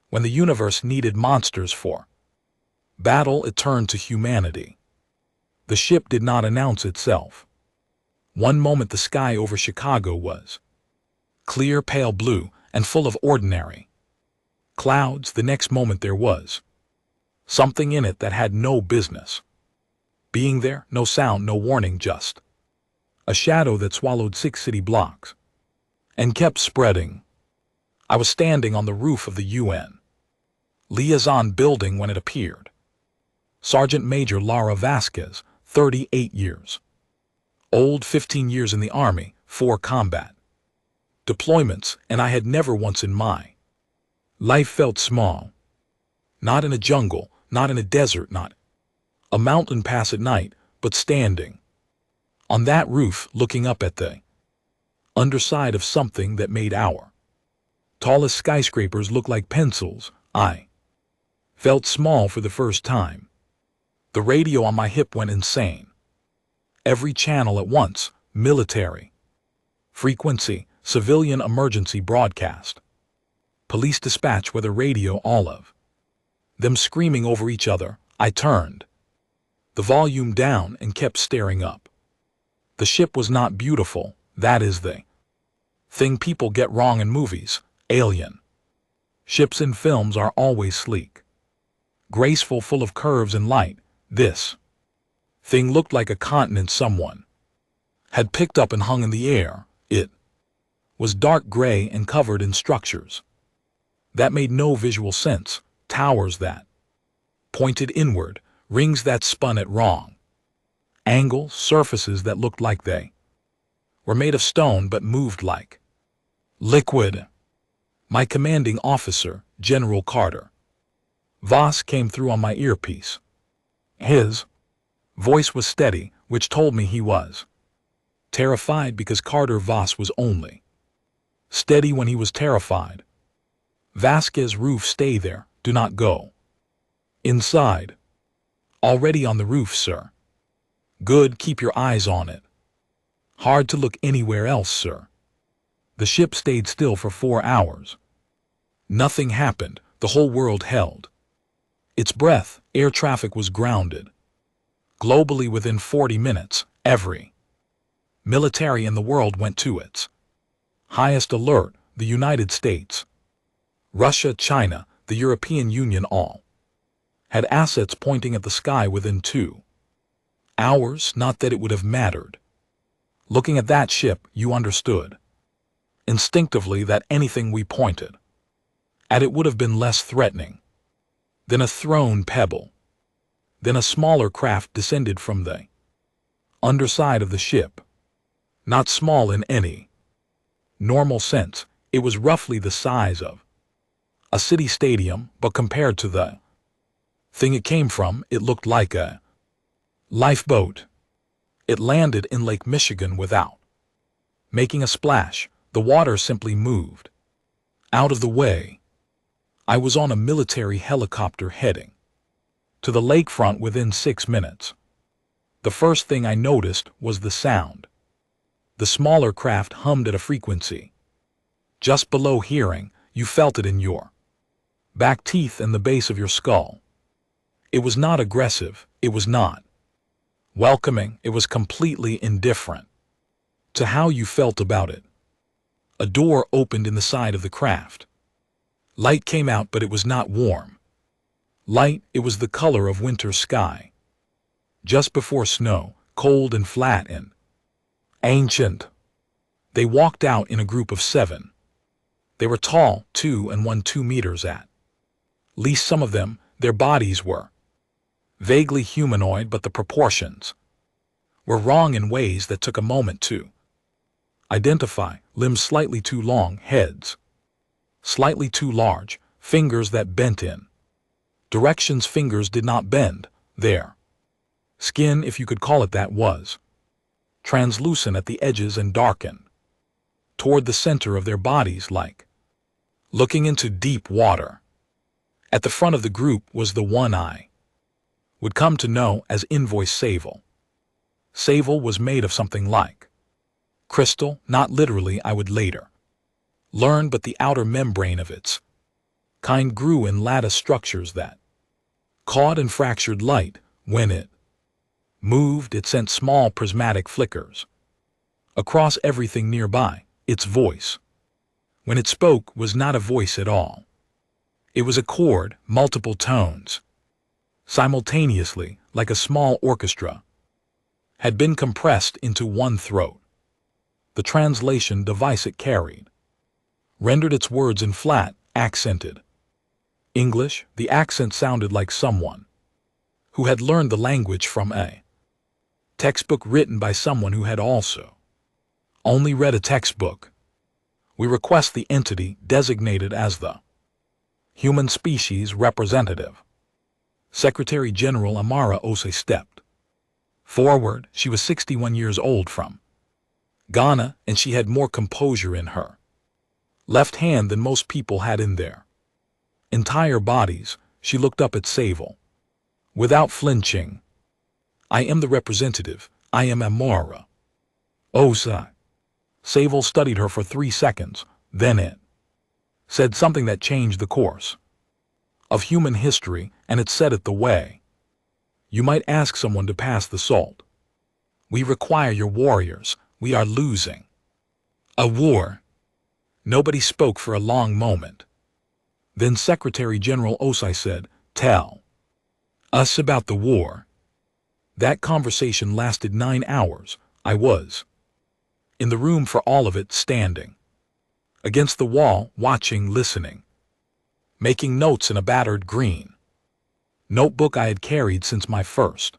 When the universe needed monsters for battle, it turned to humanity. The ship did not announce itself. One moment the sky over Chicago was clear, pale blue, and full of ordinary clouds. The next moment there was something in it that had no business being there. No sound, no warning, just a shadow that swallowed 6 city blocks and kept spreading. I was standing on the roof of the UN liaison building when it appeared. Sergeant Major Lara Vasquez, 38 years old, 15 years in the Army, 4 combat deployments, and I had never once in my life felt small. Not in a jungle, not in a desert, not a mountain pass at night, but standing on that roof looking up at the underside of something that made our tallest skyscrapers look like pencils. I felt small for the first time. The radio on my hip went insane. Every channel at once, military frequency, civilian emergency broadcast, police dispatch, weather radio, all of them screaming over each other. I turned the volume down and kept staring up. The ship was not beautiful. That is the thing people get wrong in movies. Alien ships in films are always sleek, graceful, full of curves and light. This thing looked like a continent someone had picked up and hung in the air. It was dark gray and covered in structures that made no visual sense. Towers that pointed inward, rings that spun at wrong angles, surfaces that looked like they were made of stone but moved like liquid. My commanding officer, General Carter Voss, came through on my earpiece. His voice was steady, which told me he was terrified, because Carter Voss was only steady when he was terrified. Vasquez, roof, stay there, do not go inside. Already on the roof, sir. Good, keep your eyes on it. Hard to look anywhere else, sir. The ship stayed still for 4 hours. Nothing happened. The whole world held its breath. Air traffic was grounded. Globally, within 40 minutes, every military in the world went to its highest alert. The United States, Russia, China, the European Union, all had assets pointing at the sky within 2 hours. Not that it would have mattered. Looking at that ship, you understood instinctively that anything we pointed at it would have been less threatening than a thrown pebble. Then a smaller craft descended from the underside of the ship. Not small in any normal sense. It was roughly the size of a city stadium, but compared to the thing it came from, it looked like a lifeboat. It landed in Lake Michigan without making a splash. The water simply moved out of the way. I was on a military helicopter heading to the lakefront within 6 minutes. The first thing I noticed was the sound. The smaller craft hummed at a frequency just below hearing. You felt it in your back teeth and the base of your skull. It was not aggressive. It was not welcoming. It was completely indifferent to how you felt about it. A door opened in the side of the craft. Light came out, but it was not warm light. It was the color of winter sky just before snow, cold and flat and ancient. They walked out in a group of 7. They were tall, 2 and 1 2 meters at least. Some of them, their bodies were vaguely humanoid, but the proportions were wrong in ways that took a moment to identify. Limbs slightly too long, heads slightly too large, fingers that bent in directions fingers did not bend. Their skin, if you could call it that, was translucent at the edges and darkened toward the center of their bodies, like looking into deep water. At the front of the group was the one I would come to know as Invoice Sable. Sable was made of something like crystal, not literally, I would later learn, but the outer membrane of its Kind grew in lattice structures that caught and fractured light. When it moved, it sent small prismatic flickers across everything nearby. Its voice, when it spoke, was not a voice at all. It was a chord, multiple tones, simultaneously, like a small orchestra, had been compressed into one throat. The translation device it carried rendered its words in flat, accented English. The accent sounded like someone who had learned the language from a textbook written by someone who had also only read a textbook. We request the entity designated as the human species representative. Secretary General Amara Osei stepped forward. She was 61 years old, from Ghana, and she had more composure in her left hand than most people had in their entire bodies. She looked up at Sable without flinching. I am the representative. I am Amara Osei. Sable studied her for 3 seconds, then it said something that changed the course of human history, and it said it the way you might ask someone to pass the salt. We require your warriors. We are losing a war. Nobody spoke for a long moment. Then Secretary General Osei said, "Tell us about the war." That conversation lasted 9 hours. I was in the room for all of it, standing against the wall, watching, listening, making notes in a battered green notebook I had carried since my first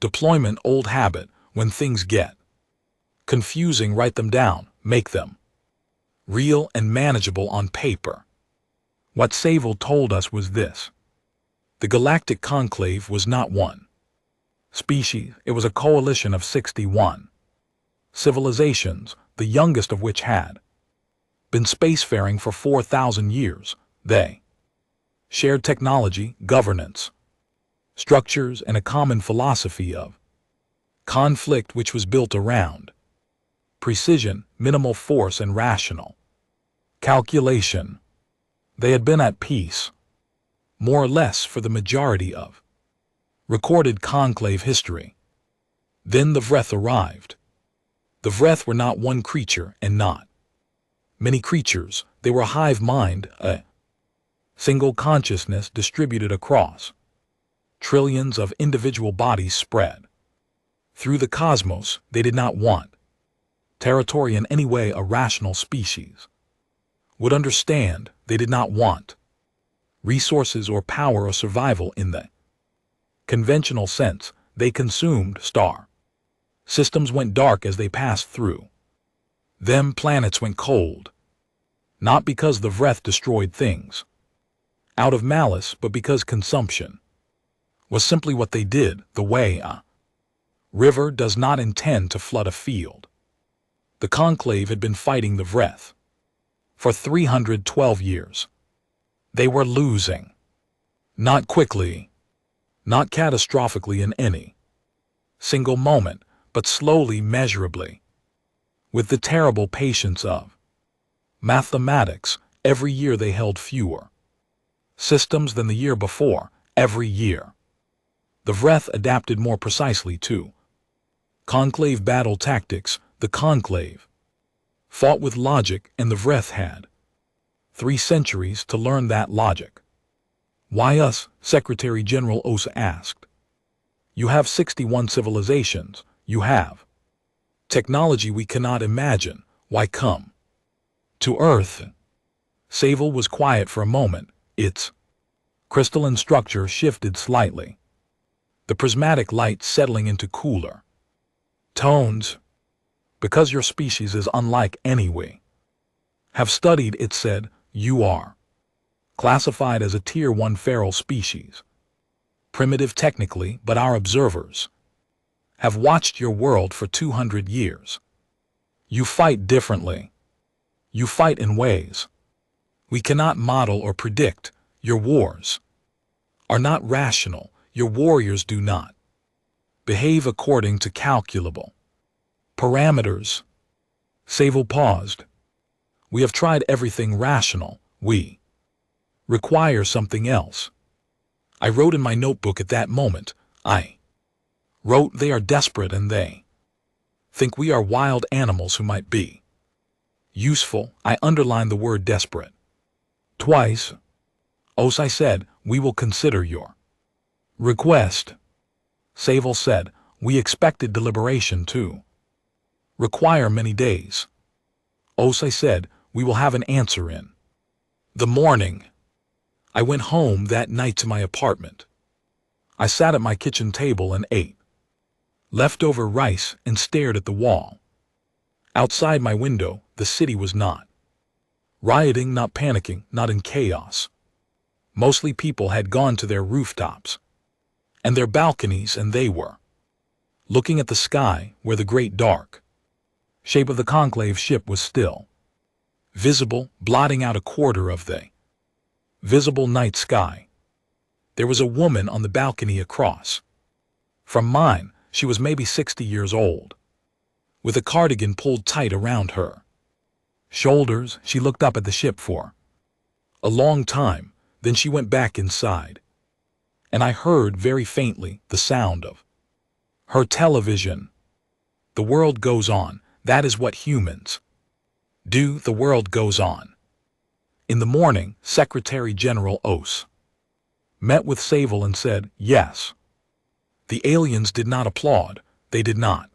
deployment. Old habit: when things get confusing, write them down, make them real and manageable on paper. What Sable told us was this: the Galactic Conclave was not one species, it was a coalition of 61 civilizations, the youngest of which had been spacefaring for 4,000 years. They shared technology, governance, structures, and a common philosophy of conflict, which was built around precision, minimal force, and rational calculation. They had been at peace, more or less, for the majority of recorded conclave history. Then the Vreth arrived. The Vreth were not one creature and not many creatures. They were a hive mind, a single consciousness distributed across trillions of individual bodies spread through the cosmos. They did not want territory in any way a rational species would understand. They did not want resources or power or survival in the conventional sense. They consumed star systems, went dark as they passed through them. Planets went cold, not because the Vreth destroyed things out of malice, but because consumption was simply what they did, the way a river does not intend to flood a field. The Conclave had been fighting the Vreth for 312 years. They were losing. Not quickly, not catastrophically in any single moment, but slowly, measurably. With the terrible patience of mathematics, every year they held fewer systems than the year before. Every year the Vreth adapted more precisely to conclave battle tactics. The Conclave fought with logic, and the Vreth had 3 centuries to learn that logic. Why us? Secretary General Osei asked. You have 61 civilizations. You have technology we cannot imagine. Why come to Earth? Sable was quiet for a moment. Its crystalline structure shifted slightly, the prismatic light settling into cooler tones. Because your species is unlike any we have studied, it said. You are classified as a Tier 1 feral species. Primitive technically, but our observers have watched your world for 200 years. You fight differently. You fight in ways we cannot model or predict. Your wars are not rational. Your warriors do not behave according to calculable parameters. Sable paused. We have tried everything rational. We Require something else. I wrote in my notebook at that moment. I wrote, they are desperate and they think we are wild animals who might be useful. I underlined the word desperate twice. Os, I said, we will consider your request. Sable said, we expected deliberation to require many days. Os, I said, we will have an answer in the morning. I went home that night to my apartment. I sat at my kitchen table and ate leftover rice and stared at the wall. Outside my window, the city was not rioting, not panicking, not in chaos. Mostly people had gone to their rooftops and their balconies, and they were looking at the sky where the great dark shape of the conclave ship was still visible, blotting out a quarter of the visible night sky. There was a woman on the balcony across from mine. She was maybe 60 years old, with a cardigan pulled tight around her shoulders. She looked up at the ship for a long time, then she went back inside, and I heard very faintly the sound of her television. The world goes on. That is what humans do. The world goes on. In the morning, Secretary General Os met with Sable and said, yes. The aliens did not applaud. They did not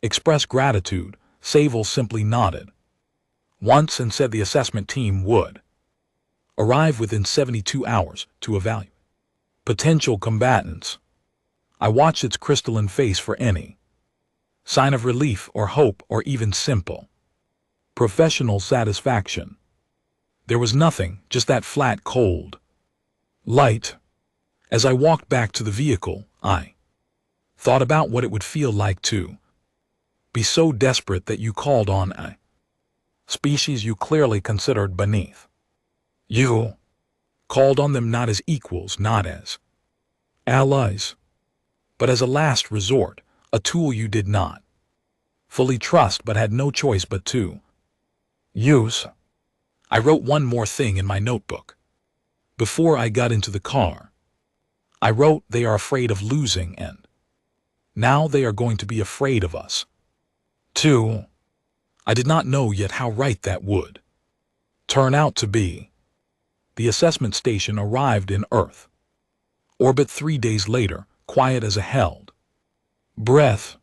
express gratitude. Sable simply nodded once and said the assessment team would arrive within 72 hours to evaluate potential combatants. I watched its crystalline face for any sign of relief or hope or even simple professional satisfaction. There was nothing, just that flat, cold light. As I walked back to the vehicle, I thought about what it would feel like to be so desperate that you called on a species you clearly considered beneath. You called on them not as equals, not as allies, but as a last resort, a tool you did not fully trust but had no choice but to use. I wrote one more thing in my notebook before I got into the car. I wrote, they are afraid of losing, and now they are going to be afraid of us, too. I did not know yet how right that would turn out to be. The assessment station arrived in Earth orbit 3 days later, quiet as a held breath.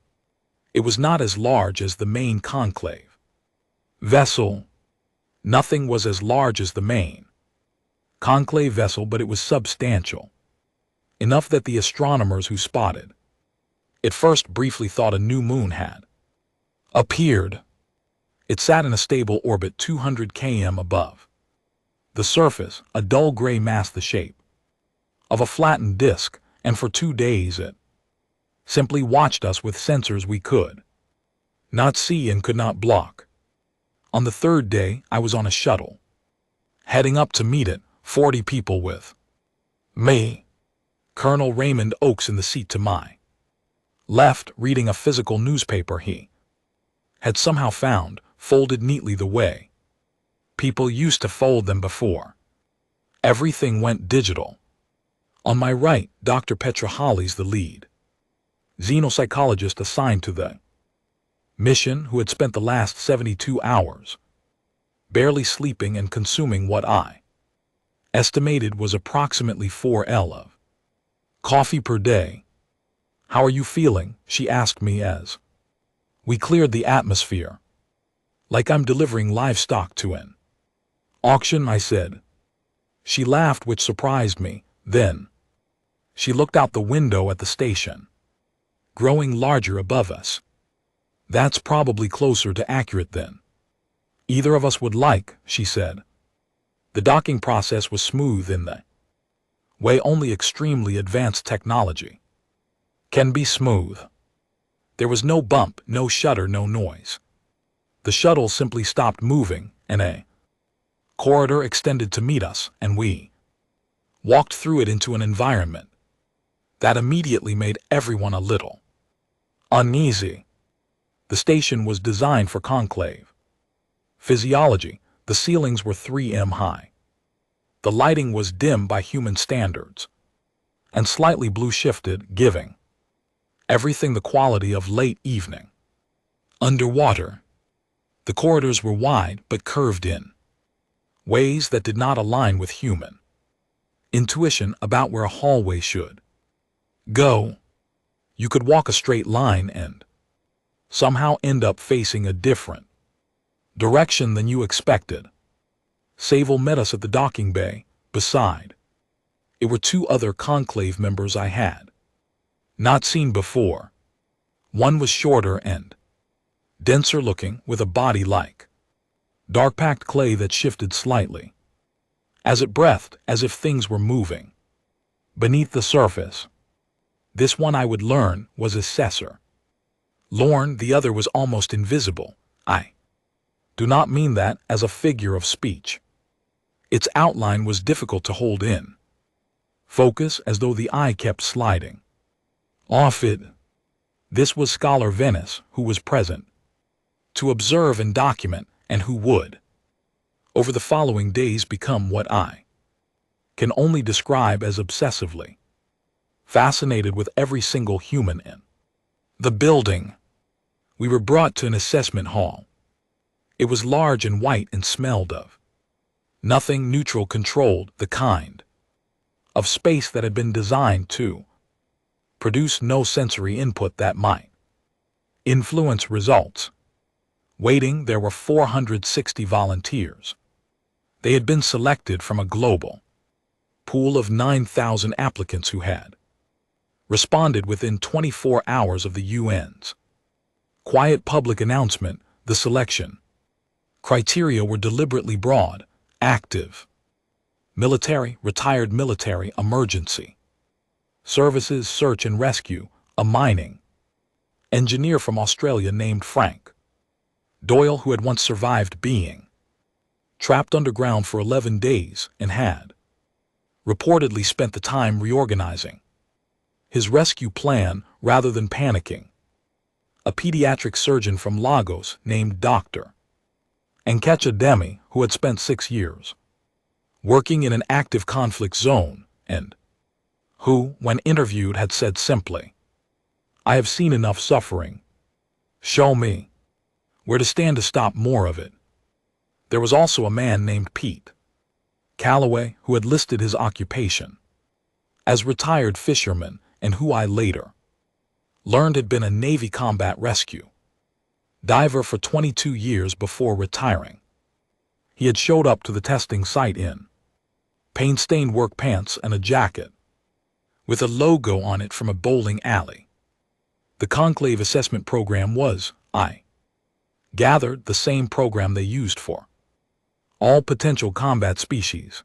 It was not as large as the main conclave vessel. Nothing was as large as the main conclave vessel, but it was substantial enough that the astronomers who spotted it first briefly thought a new moon had appeared. It sat in a stable orbit 200 km above the surface, a dull gray mass the shape of a flattened disk, and for 2 days it simply watched us with sensors we could not see and could not block. On the 3rd day, I was on a shuttle heading up to meet it, 40 people with me. Colonel Raymond Oakes in the seat to my left, reading a physical newspaper he had somehow found, folded neatly the way people used to fold them before everything went digital. On my right, Dr. Petra Hollies, the lead xenopsychologist assigned to the mission, who had spent the last 72 hours barely sleeping and consuming what I estimated was approximately 4 L of coffee per day. How are you feeling? She asked me as we cleared the atmosphere. Like I'm delivering livestock to an auction, I said. She laughed, which surprised me. Then she looked out the window at the station, growing larger above us. That's probably closer to accurate than either of us would like, she said. The docking process was smooth in the way only extremely advanced technology can be smooth. There was no bump, no shudder, no noise. The shuttle simply stopped moving, and a corridor extended to meet us, and we walked through it into an environment that immediately made everyone a little uneasy. The station was designed for conclave physiology. The ceilings were 3 m high. The lighting was dim by human standards, and slightly blue-shifted, giving everything the quality of late evening. Underwater, the corridors were wide but curved in ways that did not align with human intuition about where a hallway should go. You could walk a straight line and somehow end up facing a different direction than you expected. Sable met us at the docking bay. Beside it were two other conclave members I had not seen before. One was shorter and denser looking, with a body like dark-packed clay that shifted slightly as it breathed, as if things were moving beneath the surface. This one, I would learn, was Assessor Lorne. The other was almost invisible. I do not mean that as a figure of speech. Its outline was difficult to hold in focus, as though the eye kept sliding off it. This was Scholar Venice, who was present to observe and document, and who would, over the following days, become what I can only describe as obsessively fascinated with every single human in the building. We were brought to an assessment hall. It was large and white and smelled of nothing neutral, controlled, the kind of space that had been designed to produce no sensory input that might influence results. Waiting, there were 460 volunteers. They had been selected from a global pool of 9,000 applicants who had responded within 24 hours of the UN's quiet public announcement. The selection criteria were deliberately broad: active military, retired military, emergency services, search and rescue, a mining engineer from Australia named Frank Doyle, who had once survived being trapped underground for 11 days and had reportedly spent the time reorganizing his rescue plan rather than panicking. A pediatric surgeon from Lagos named Dr. Nkechi Demi, who had spent 6 years working in an active conflict zone and who, when interviewed, had said simply, "I have seen enough suffering. Show me where to stand to stop more of it." There was also a man named Pete Calloway, who had listed his occupation as retired fisherman, and who I later learned had been a Navy combat rescue diver for 22 years before retiring. He had showed up to the testing site in paint-stained work pants and a jacket with a logo on it from a bowling alley. The Conclave assessment program was, I gathered, the same program they used for all potential combat species.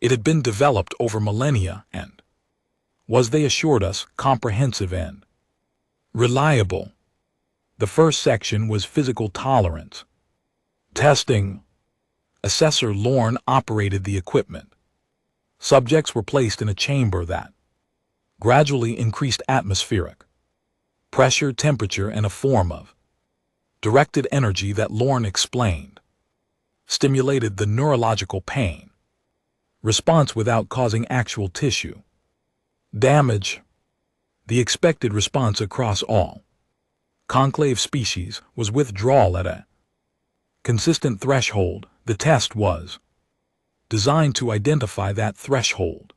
It had been developed over millennia and was, they assured us, comprehensive and reliable. The first section was physical tolerance testing. Assessor Lorne operated the equipment. Subjects were placed in a chamber that gradually increased atmospheric pressure, temperature, and a form of directed energy that Lorne explained stimulated the neurological pain response without causing actual tissue damage. The expected response across all conclave species was withdrawal at a consistent threshold. The test was designed to identify that threshold.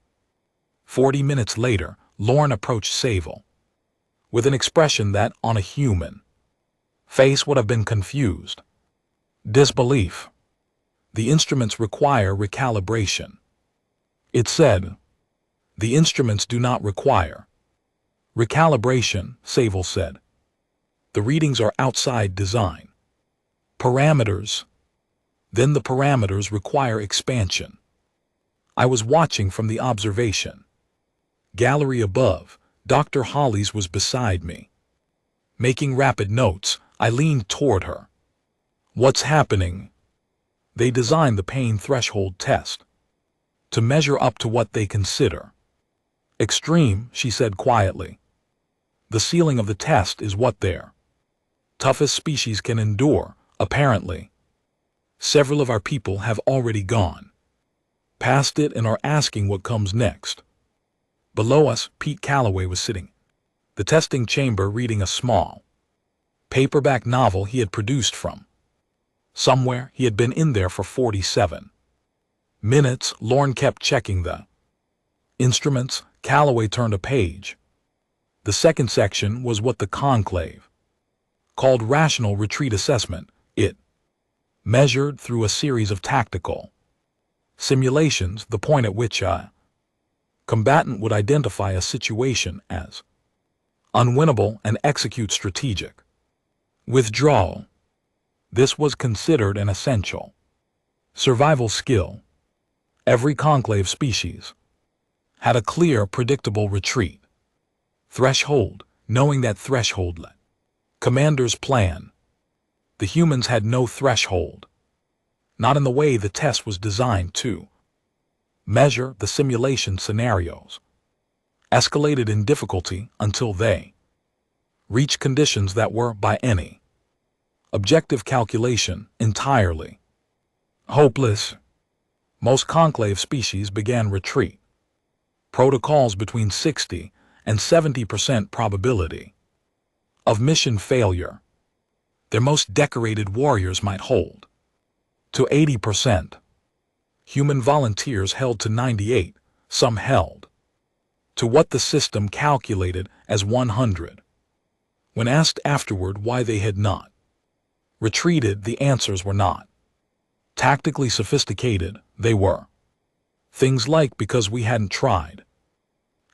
40 minutes later, Lorne approached Sable with an expression that, on a human face, would have been confused disbelief. "The instruments require recalibration," it said. "The instruments do not require recalibration," Sable said. "The readings are outside design parameters. Then the parameters require expansion." I was watching from the observation gallery above. Dr. Hollies was beside me. Making rapid notes, I leaned toward her. "What's happening?" "They designed the pain threshold test to measure up to what they consider extreme," she said quietly. "The ceiling of the test is what their toughest species can endure, apparently. Several of our people have already gone past it and are asking what comes next. Below us, Pete Calloway was sitting, the testing chamber, reading a small, paperback novel he had produced from somewhere. He had been in there for 47 minutes. Lorne kept checking the instruments. Calloway turned a page. The second section was what the conclave called rational retreat assessment. It measured through a series of tactical simulations the point at which a combatant would identify a situation as unwinnable and execute strategic withdrawal. This was considered an essential survival skill. Every conclave species had a clear, predictable retreat threshold, knowing that threshold let commanders plan. The humans had no threshold, not in the way the test was designed to measure. The simulation scenarios escalated in difficulty until they reached conditions that were, by any objective calculation, entirely hopeless. Most conclave species began retreat protocols between 60 and 70% probability of mission failure. Their most decorated warriors might hold to 80%. Human volunteers held to 98, some held to what the system calculated as 100. When asked afterward why they had not retreated, the answers were not tactically sophisticated. They were things like because we hadn't tried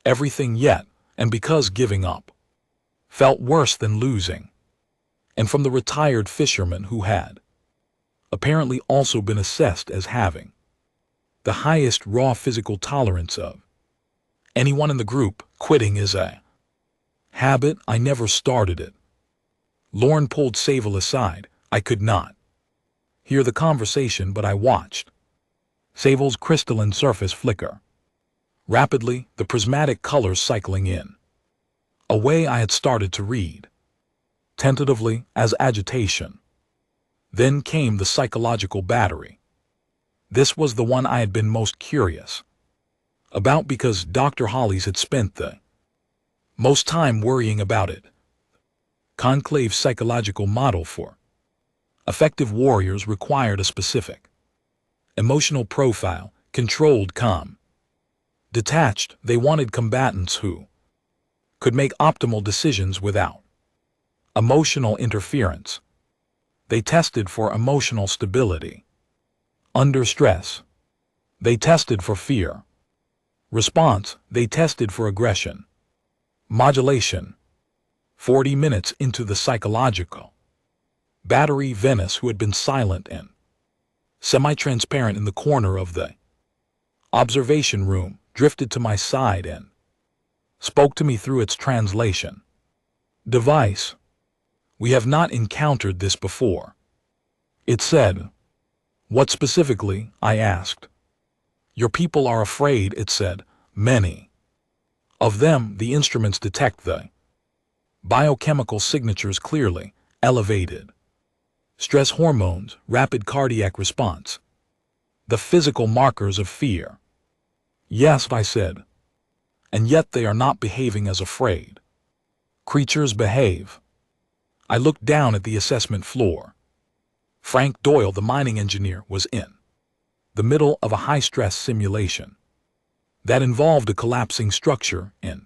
everything yet, and because giving up felt worse than losing. And from the retired fisherman who had apparently also been assessed as having the highest raw physical tolerance of anyone in the group, quitting is a habit. I never started it. Lorne pulled Sable aside. I could not hear the conversation, but I watched Sable's crystalline surface flicker rapidly, the prismatic colors cycling in a way I had started to read tentatively as agitation. Then came the psychological battery. This was the one I had been most curious about, because Dr. Hollis had spent the most time worrying about it. Conclave's psychological model for effective warriors required a specific emotional profile, controlled, calm, detached. They wanted combatants who could make optimal decisions without emotional interference. They tested for emotional stability under stress. They tested for fear response. They tested for aggression modulation. 40 minutes into the psychological battery, Venice, who had been silent and semi-transparent in the corner of the observation room, drifted to my side and spoke to me through its translation device. We have not encountered this before, it said. What specifically? I asked. Your people are afraid, it said. Many of them. The instruments detect the biochemical signatures clearly, elevated stress hormones, rapid cardiac response, the physical markers of fear. Yes, I said. And yet they are not behaving as afraid creatures behave. I looked down at the assessment floor. Frank Doyle, the mining engineer, was in the middle of a high-stress simulation that involved a collapsing structure and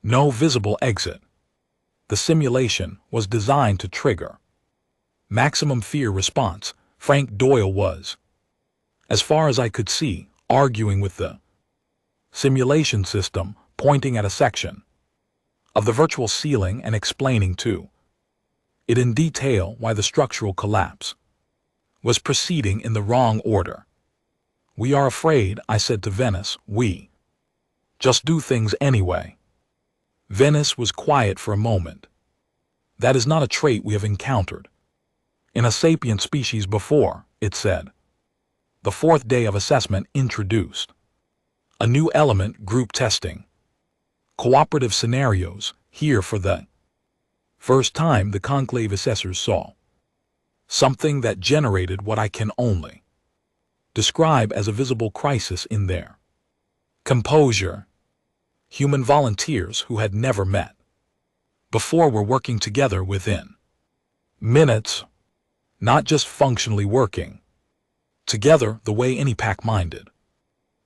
no visible exit. The simulation was designed to trigger maximum fear response. Frank Doyle was, as far as I could see, arguing with the simulation system, pointing at a section of the virtual ceiling and explaining to it in detail why the structural collapse was proceeding in the wrong order. We are afraid, I said to Venice. We just do things anyway. Venice was quiet for a moment. That is not a trait we have encountered in a sapient species before, it said. The fourth day of assessment introduced a new element: group testing. Cooperative scenarios. Here, for the first time, the conclave assessors saw something that generated what I can only describe as a visible crisis in there. Composure. Human volunteers who had never met before were working together within minutes, not just functionally working together the way any pack-minded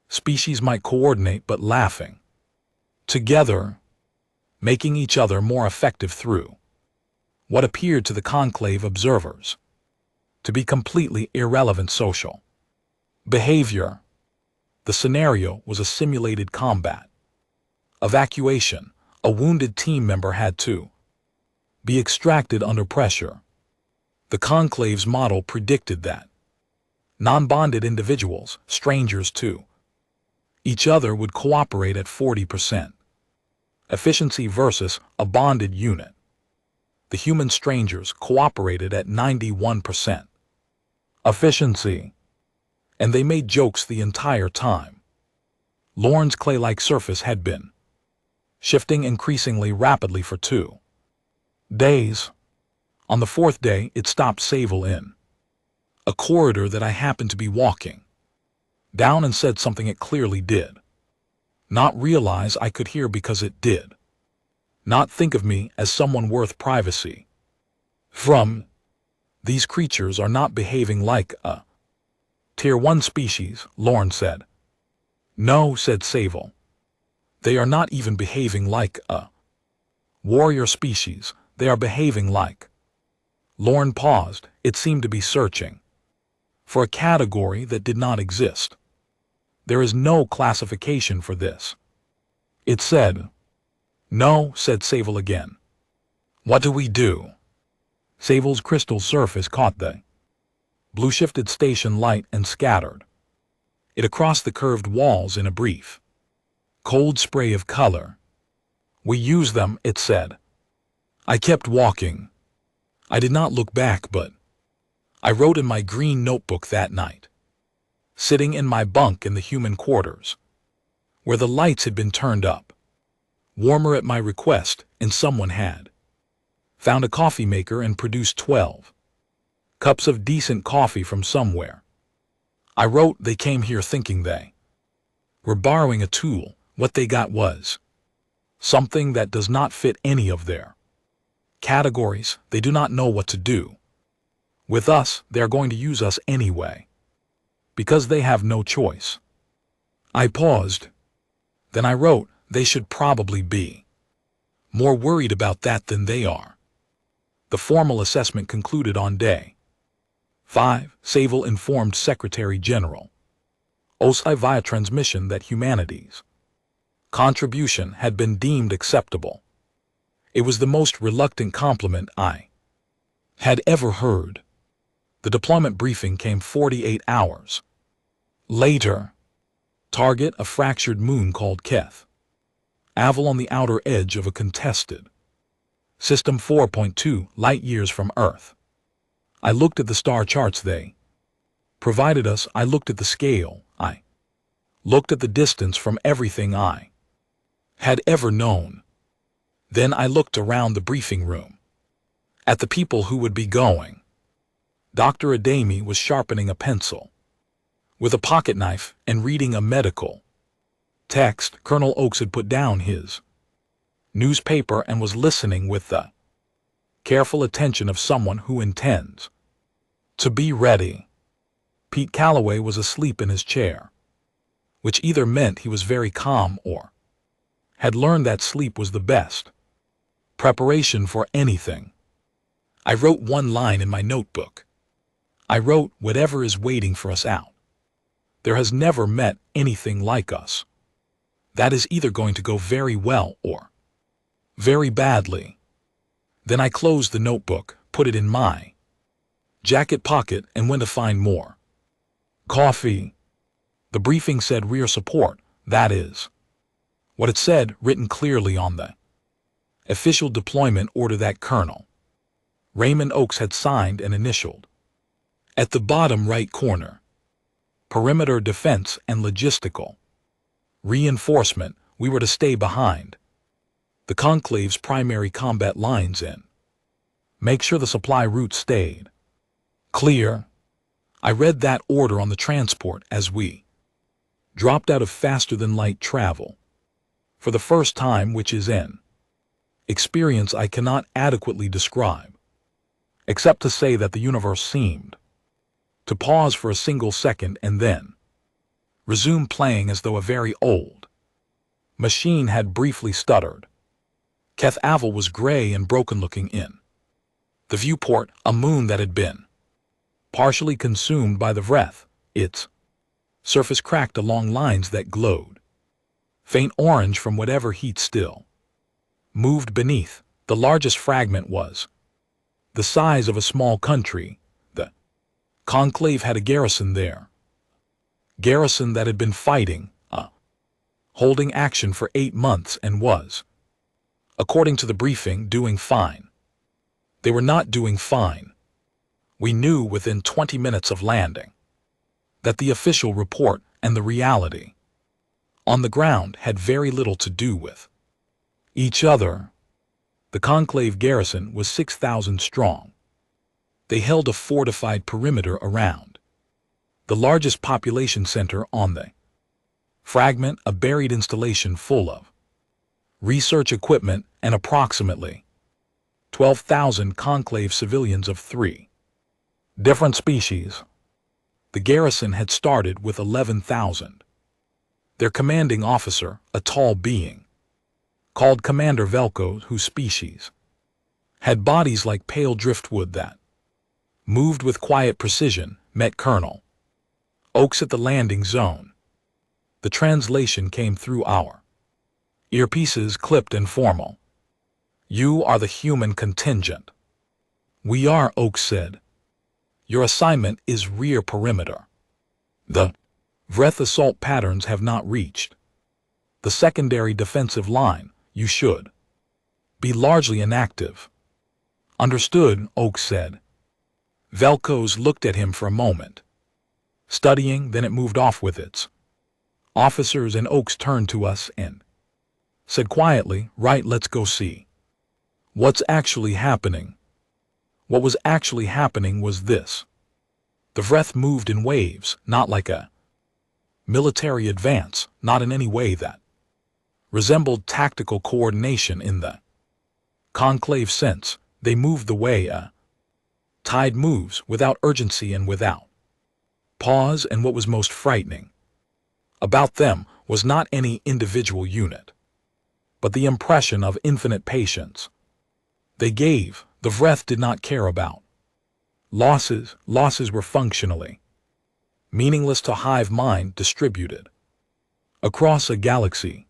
species might coordinate, but laughing together, making each other more effective through what appeared to the conclave observers to be completely irrelevant social behavior. The scenario was a simulated combat evacuation. A wounded team member had to be extracted under pressure. The conclave's model predicted that non-bonded individuals, strangers to each other, would cooperate at 40% efficiency versus a bonded unit. The human strangers cooperated at 91% efficiency, and they made jokes the entire time. Lorne's clay-like surface had been shifting increasingly rapidly for 2 days. On the 4th day, it stopped Sable in a corridor that I happened to be walking down and said something it clearly did not realize I could hear, because it did not think of me as someone worth privacy from. These creatures are not behaving like a Tier 1 species, Lorne said. No, said Sable. They are not even behaving like a warrior species. They are behaving like. Lorne paused. It seemed to be searching for a category that did not exist. There is no classification for this, it said. No, said Sable again. What do we do? Sable's crystal surface caught the blue shifted station light and scattered it across the curved walls in a brief cold spray of color. We use them, it said. I kept walking. I did not look back, but I wrote in my green notebook that night, sitting in my bunk in the human quarters, where the lights had been turned up warmer at my request, and someone had found a coffee maker and produced 12 cups of decent coffee from somewhere. I wrote, they came here thinking they were borrowing a tool. What they got was something that does not fit any of their categories. They do not know what to do with us. They are going to use us anyway, because they have no choice. I paused. Then I wrote, they should probably be more worried about that than they are. The formal assessment concluded on day 5. Sable informed Secretary General OSI via transmission that humanity's contribution had been deemed acceptable. It was the most reluctant compliment I had ever heard. The deployment briefing came 48 hours later. Target: a fractured moon called Keth Aval on the outer edge of a contested system 4.2 light-years from Earth. I looked at the star charts they provided us. I looked at the scale. I looked at the distance from everything I had ever known. Then I looked around the briefing room at the people who would be going. Dr. Adami was sharpening a pencil with a pocket knife and reading a medical text. Colonel Oakes had put down his newspaper and was listening with the careful attention of someone who intends to be ready. Pete Calloway was asleep in his chair, which either meant he was very calm or had learned that sleep was the best preparation for anything. I wrote one line in my notebook. I wrote, whatever is waiting for us out there has never met anything like us. That is either going to go very well or very badly. Then I closed the notebook, put it in my jacket pocket, and went to find more coffee. The briefing said rear support. That is what it said, written clearly on the official deployment order that Colonel Raymond Oakes had signed and initialed. At the bottom right corner, perimeter defense and logistical reinforcement. We were to stay behind the conclave's primary combat lines and make sure the supply route stayed clear. I read that order on the transport as we dropped out of faster-than-light travel. For the first time, which is an experience I cannot adequately describe, except to say that the universe seemed to pause for a single second and then resume playing as though a very old machine had briefly stuttered. Keth Avel was gray and broken-looking in the viewport, a moon that had been partially consumed by the Vreth, its surface cracked along lines that glowed faint orange from whatever heat still moved beneath. The largest fragment was the size of a small country. The Conclave had a garrison there. Garrison that had been fighting, holding action for 8 months and was, according to the briefing, doing fine. They were not doing fine. We knew within 20 minutes of landing that the official report and the reality on the ground had very little to do with each other. The Conclave garrison was 6,000 strong. They held a fortified perimeter around the largest population center on the fragment, a buried installation full of research equipment and approximately 12,000 Conclave civilians of 3 different species. The garrison had started with 11,000. Their commanding officer, a tall being called Commander Velko, whose species had bodies like pale driftwood that moved with quiet precision, met Colonel Oakes at the landing zone. The translation came through our earpieces, clipped and formal. "You are the human contingent." "We are," Oakes said. "Your assignment is rear perimeter. The Vreth assault patterns have not reached the secondary defensive line. You should be largely inactive." "Understood," Oakes said. Velko's looked at him for a moment, studying, then it moved off with its officers, and Oakes turned to us and said quietly, "Right, let's go see what's actually happening." What was actually happening was this. The Vreth moved in waves, not like a military advance, not in any way that resembled tactical coordination in the Conclave sense. They moved the way a tide moves, without urgency and without pause, and what was most frightening about them was not any individual unit, but the impression of infinite patience they gave. The Vreth did not care about losses. Losses were functionally meaningless to hive mind distributed across a galaxy.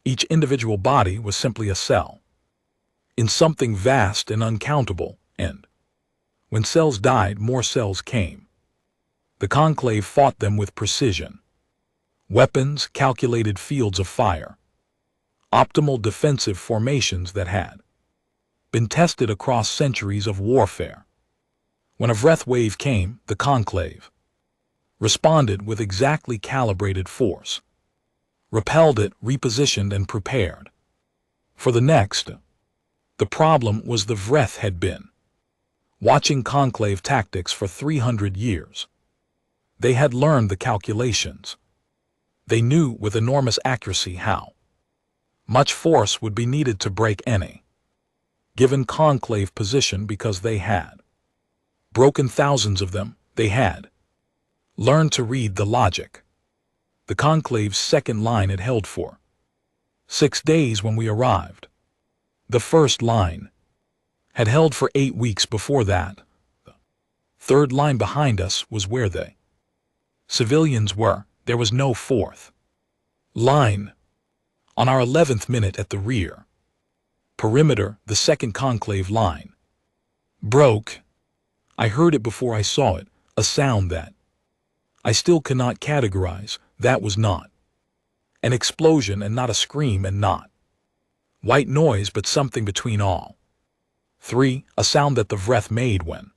Each individual body was simply a cell in something vast and uncountable, and when cells died, more cells came. The Conclave fought them with precision. Weapons, calculated fields of fire, optimal defensive formations that had been tested across centuries of warfare. When a Vreth wave came, the Conclave responded with exactly calibrated force, repelled it, repositioned, and prepared for the next. The problem was the Vreth had been watching Conclave tactics for 300 years. They had learned the calculations. They knew with enormous accuracy how much force would be needed to break any given Conclave position, because they had broken thousands of them. They had learned to read the logic. The Conclave's second line had held for 6 days when we arrived. The first line had held for 8 weeks before that. The third line behind us was where the civilians were. There was no fourth line. On our 11th minute at the rear perimeter, the second Conclave line broke. I heard it before I saw it, a sound that I still cannot categorize. That was not an explosion, and not a scream, and not white noise, but something between all three, a sound that the Vreth made when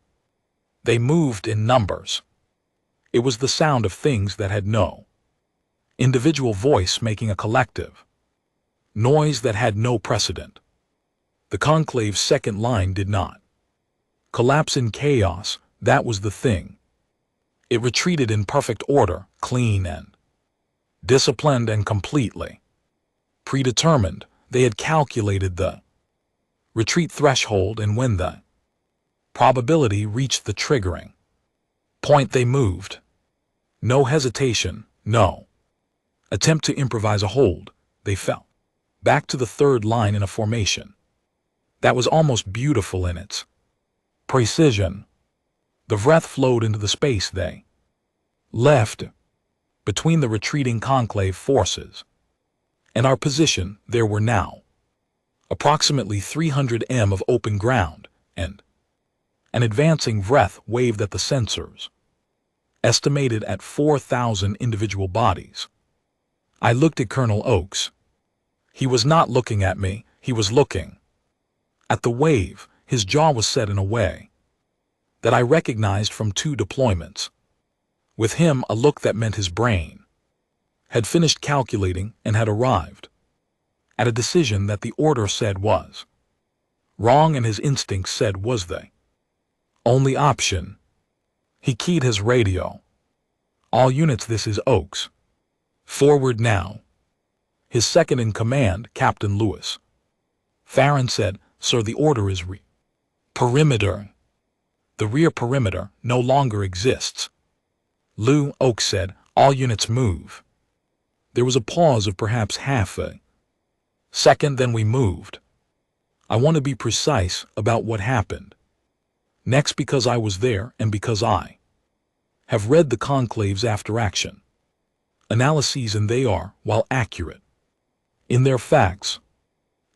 they moved in numbers. It was the sound of things that had no individual voice, making a collective noise that had no precedent. The Conclave's second line did not collapse in chaos. That was the thing. It retreated in perfect order, clean and disciplined and completely predetermined. They had calculated the retreat threshold, and when the probability reached the triggering point, they moved. No hesitation, no attempt to improvise a hold. They fell back to the third line in a formation that was almost beautiful in its precision. The Vreth flowed into the space they left between the retreating conclave forces and our position. There were now approximately 300 m of open ground, and an advancing Vreth waved at the sensors, estimated at 4,000 individual bodies. I looked at Colonel Oakes. He was not looking at me, he was looking at the wave. His jaw was set in a way that I recognized from 2 deployments. With him, a look that meant his brain had finished calculating and had arrived at a decision that the order said was wrong and his instincts said was the only option. He keyed his radio. "All units, this is Oakes. Forward now." His second in command, Captain Lewis Farron, said, "Sir, the order is perimeter. The rear perimeter no longer exists." "Lou," Oakes said, "all units move." There was a pause of perhaps half a second, then we moved. I want to be precise about what happened next because I was there and because I have read the Conclave's after-action analyses, and they are, while accurate in their facts,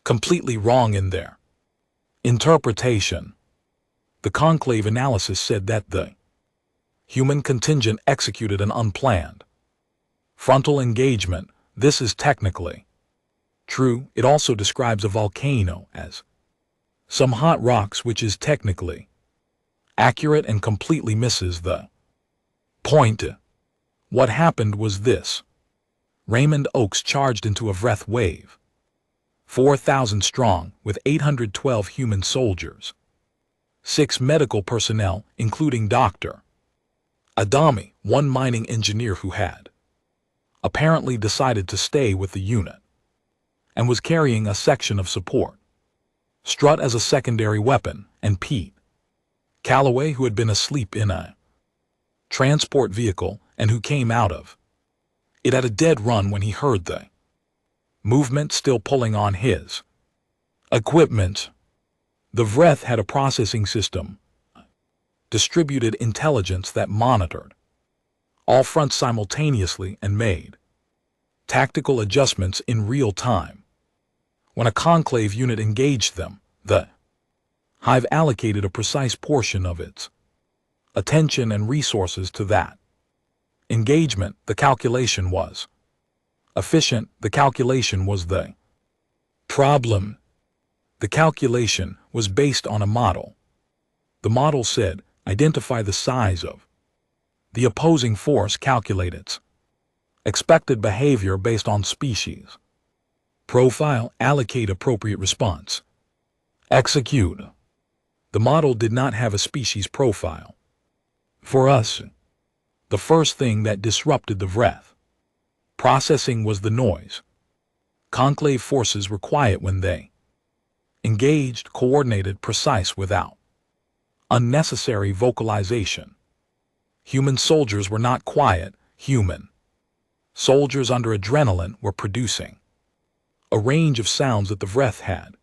completely wrong in their interpretation. The Conclave analysis said that the human contingent executed an unplanned frontal engagement. This is technically true. It also describes a volcano as some hot rocks, which is technically accurate and completely misses the point. What happened was this. Raymond Oakes charged into a Vreth wave, 4,000 strong, with 812 human soldiers, 6 medical personnel, including Dr. Adami, one mining engineer who had apparently decided to stay with the unit and was carrying a section of support, Strut as a secondary weapon, and Pete Calloway, who had been asleep in a transport vehicle and who came out of it at a dead run when he heard the movement, still pulling on his equipment. The Vreth had a processing system, distributed intelligence that monitored all fronts simultaneously and made tactical adjustments in real time. When a Conclave unit engaged them, the Hive allocated a precise portion of its attention and resources to that engagement. The calculation was efficient. The calculation was the problem. The calculation was based on a model. The model said, identify the size of the opposing force, calculate its expected behavior based on species profile, allocate appropriate response, execute. The model did not have a species profile. For us, the first thing that disrupted the Vreth processing was the noise. Conclave forces were quiet when they engaged, coordinated, precise, without unnecessary vocalization. Human soldiers were not quiet. Human soldiers under adrenaline were producing a range of sounds that the Vreth had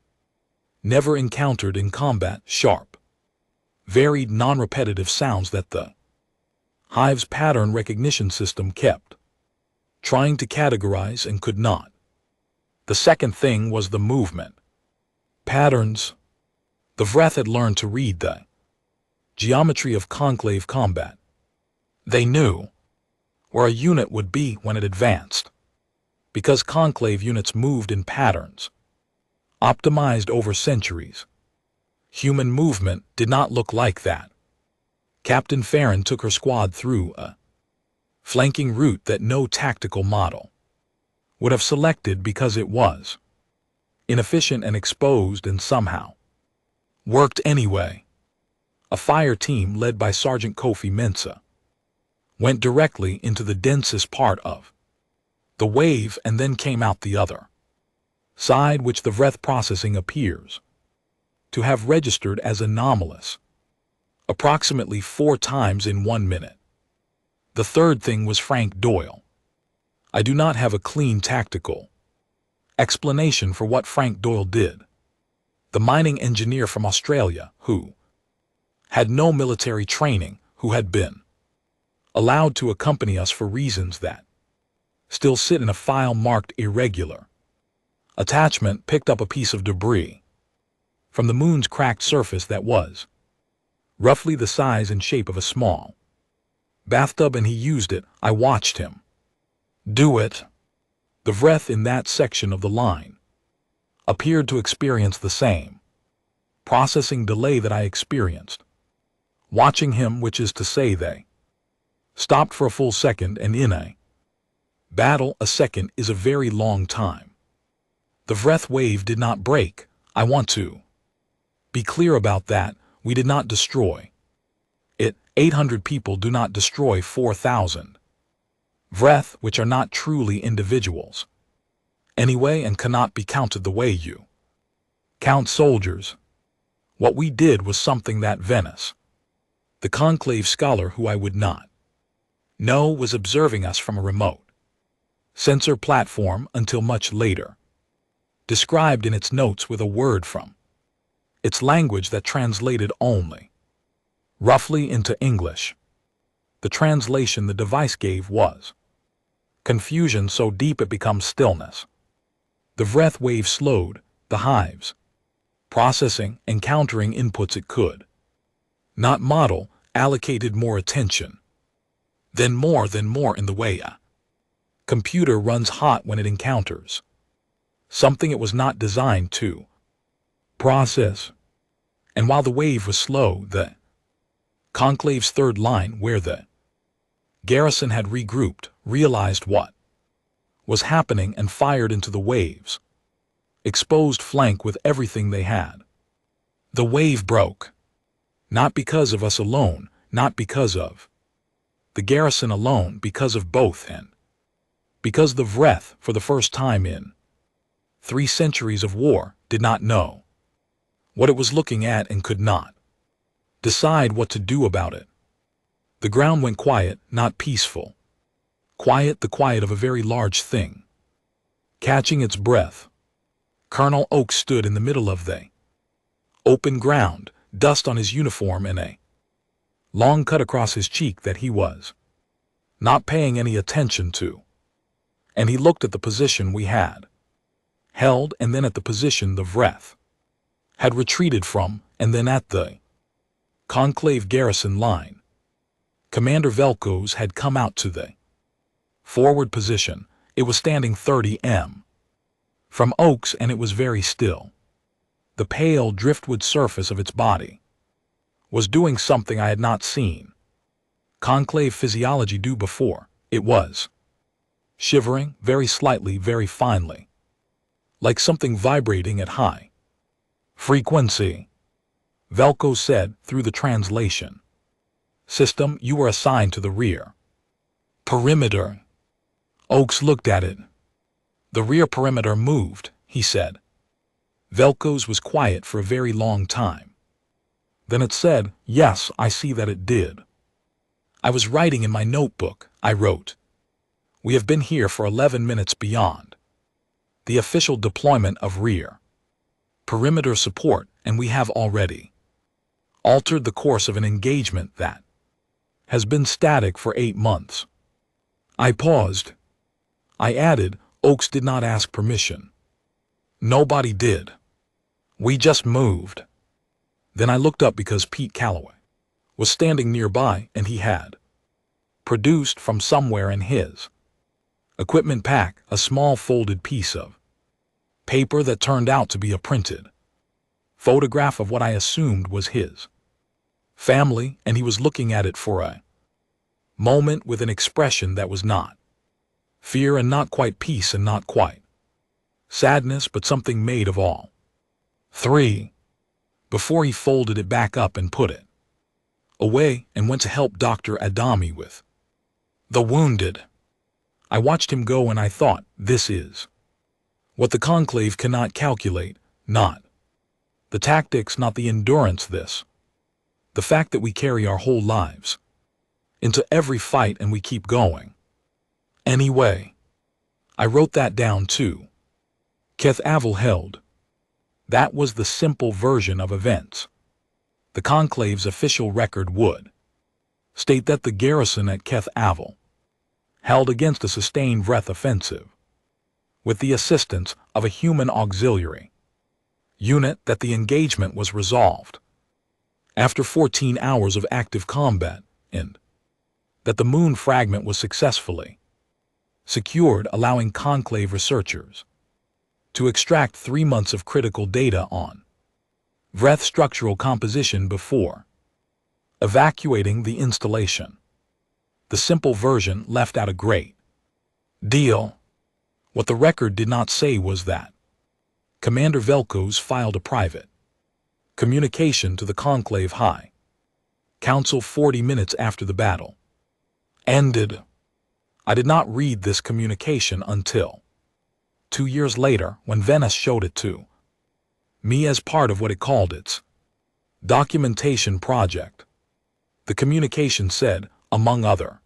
never encountered in combat, sharp, varied, non-repetitive sounds that the Hive's pattern recognition system kept trying to categorize and could not. The second thing was the movement patterns. The Vreth had learned to read the geometry of Conclave combat. They knew where a unit would be when it advanced, because Conclave units moved in patterns optimized over centuries. Human movement did not look like that. Captain Farron took her squad through a flanking route that no tactical model would have selected because it was inefficient and exposed, and somehow worked anyway. A fire team led by Sergeant Kofi Mensah went directly into the densest part of the wave and then came out the other side, which the breath processing appears to have registered as anomalous approximately 4 times in 1 minute. The third thing was Frank Doyle. I do not have a clean tactical explanation for what Frank Doyle did. The mining engineer from Australia who had no military training, who had been allowed to accompany us for reasons that still sit in a file marked irregular attachment, picked up a piece of debris from the moon's cracked surface that was roughly the size and shape of a small bathtub, and he used it. I watched him do it. The breath in that section of the line appeared to experience the same processing delay that I experienced watching him, which is to say they stopped for a full second, and in a battle a second is a very long time. The breath wave did not break. I want to be clear about that. We did not destroy it. 800 people do not destroy 4,000 breath, which are not truly individuals anyway and cannot be counted the way you count soldiers. What we did was something that Venice, the conclave scholar who I would not know, was observing us from a remote sensor platform until much later described in its notes with a word from its language that translated only roughly into English. The translation the device gave was confusion so deep it becomes stillness. The breath wave slowed the hives processing, encountering inputs it could not model, allocated more attention then more in the way a computer runs hot when it encounters something it was not designed to process. And while the wave was slow, the conclave's third line, where the garrison had regrouped, realized what was happening and fired into the wave's exposed flank with everything they had. The wave broke. Not because of us alone, not because of the garrison alone, because of both, and because the breath, for the first time in 3 centuries of war, did not know what it was looking at and could not decide what to do about it. The ground went quiet, not peaceful. Quiet, the quiet of a very large thing catching its breath. Colonel Oakes stood in the middle of the open ground, dust on his uniform and a long cut across his cheek that he was not paying any attention to. And he looked at the position we had held, and then at the position the breath had retreated from, and then at the conclave garrison line. Commander Velkoz had come out to the forward position. It was standing 30 m from Oakes, and it was very still. The pale driftwood surface of its body was doing something I had not seen conclave physiology do before. It was shivering, very slightly, very finely, like something vibrating at high frequency. Velkoz said through the translation system, "You were assigned to the rear perimeter." Oakes looked at it. "The rear perimeter moved," he said. Velkoz was quiet for a very long time. Then it said, "Yes, I see that it did." I was writing in my notebook. I wrote, "We have been here for 11 minutes beyond the official deployment of rear perimeter support, and we have already altered the course of an engagement that has been static for 8 months. I paused. I added, "Oakes did not ask permission. Nobody did. We just moved." Then I looked up because Pete Calloway was standing nearby, and he had produced from somewhere in his equipment pack a small folded piece of paper that turned out to be a printed photograph of what I assumed was his family, and he was looking at it for a moment with an expression that was not fear and not quite peace and not quite sadness, but something made of all 3. Before he folded it back up and put it away and went to help Dr. Adami with The wounded. I watched him go and I thought, this is what the Conclave cannot calculate, not the tactics, not the endurance, this. The fact that we carry our whole lives into every fight and we keep going. Anyway, I wrote that down too. Keth Avil held. That was the simple version of events. The Conclave's official record would state that the garrison at Keth Avil held against a sustained Vreth offensive with the assistance of a human auxiliary unit, that the engagement was resolved after 14 hours of active combat, and that the moon fragment was successfully secured, allowing Conclave researchers to extract 3 months of critical data on Vreth structural composition before evacuating the installation. The simple version left out a great deal. What the record did not say was that Commander Vel'Koz filed a private communication to the Conclave High Council 40 minutes after the battle ended. I did not read this communication until 2 years later, when Venice showed it to me as part of what it called its documentation project. The communication said, among other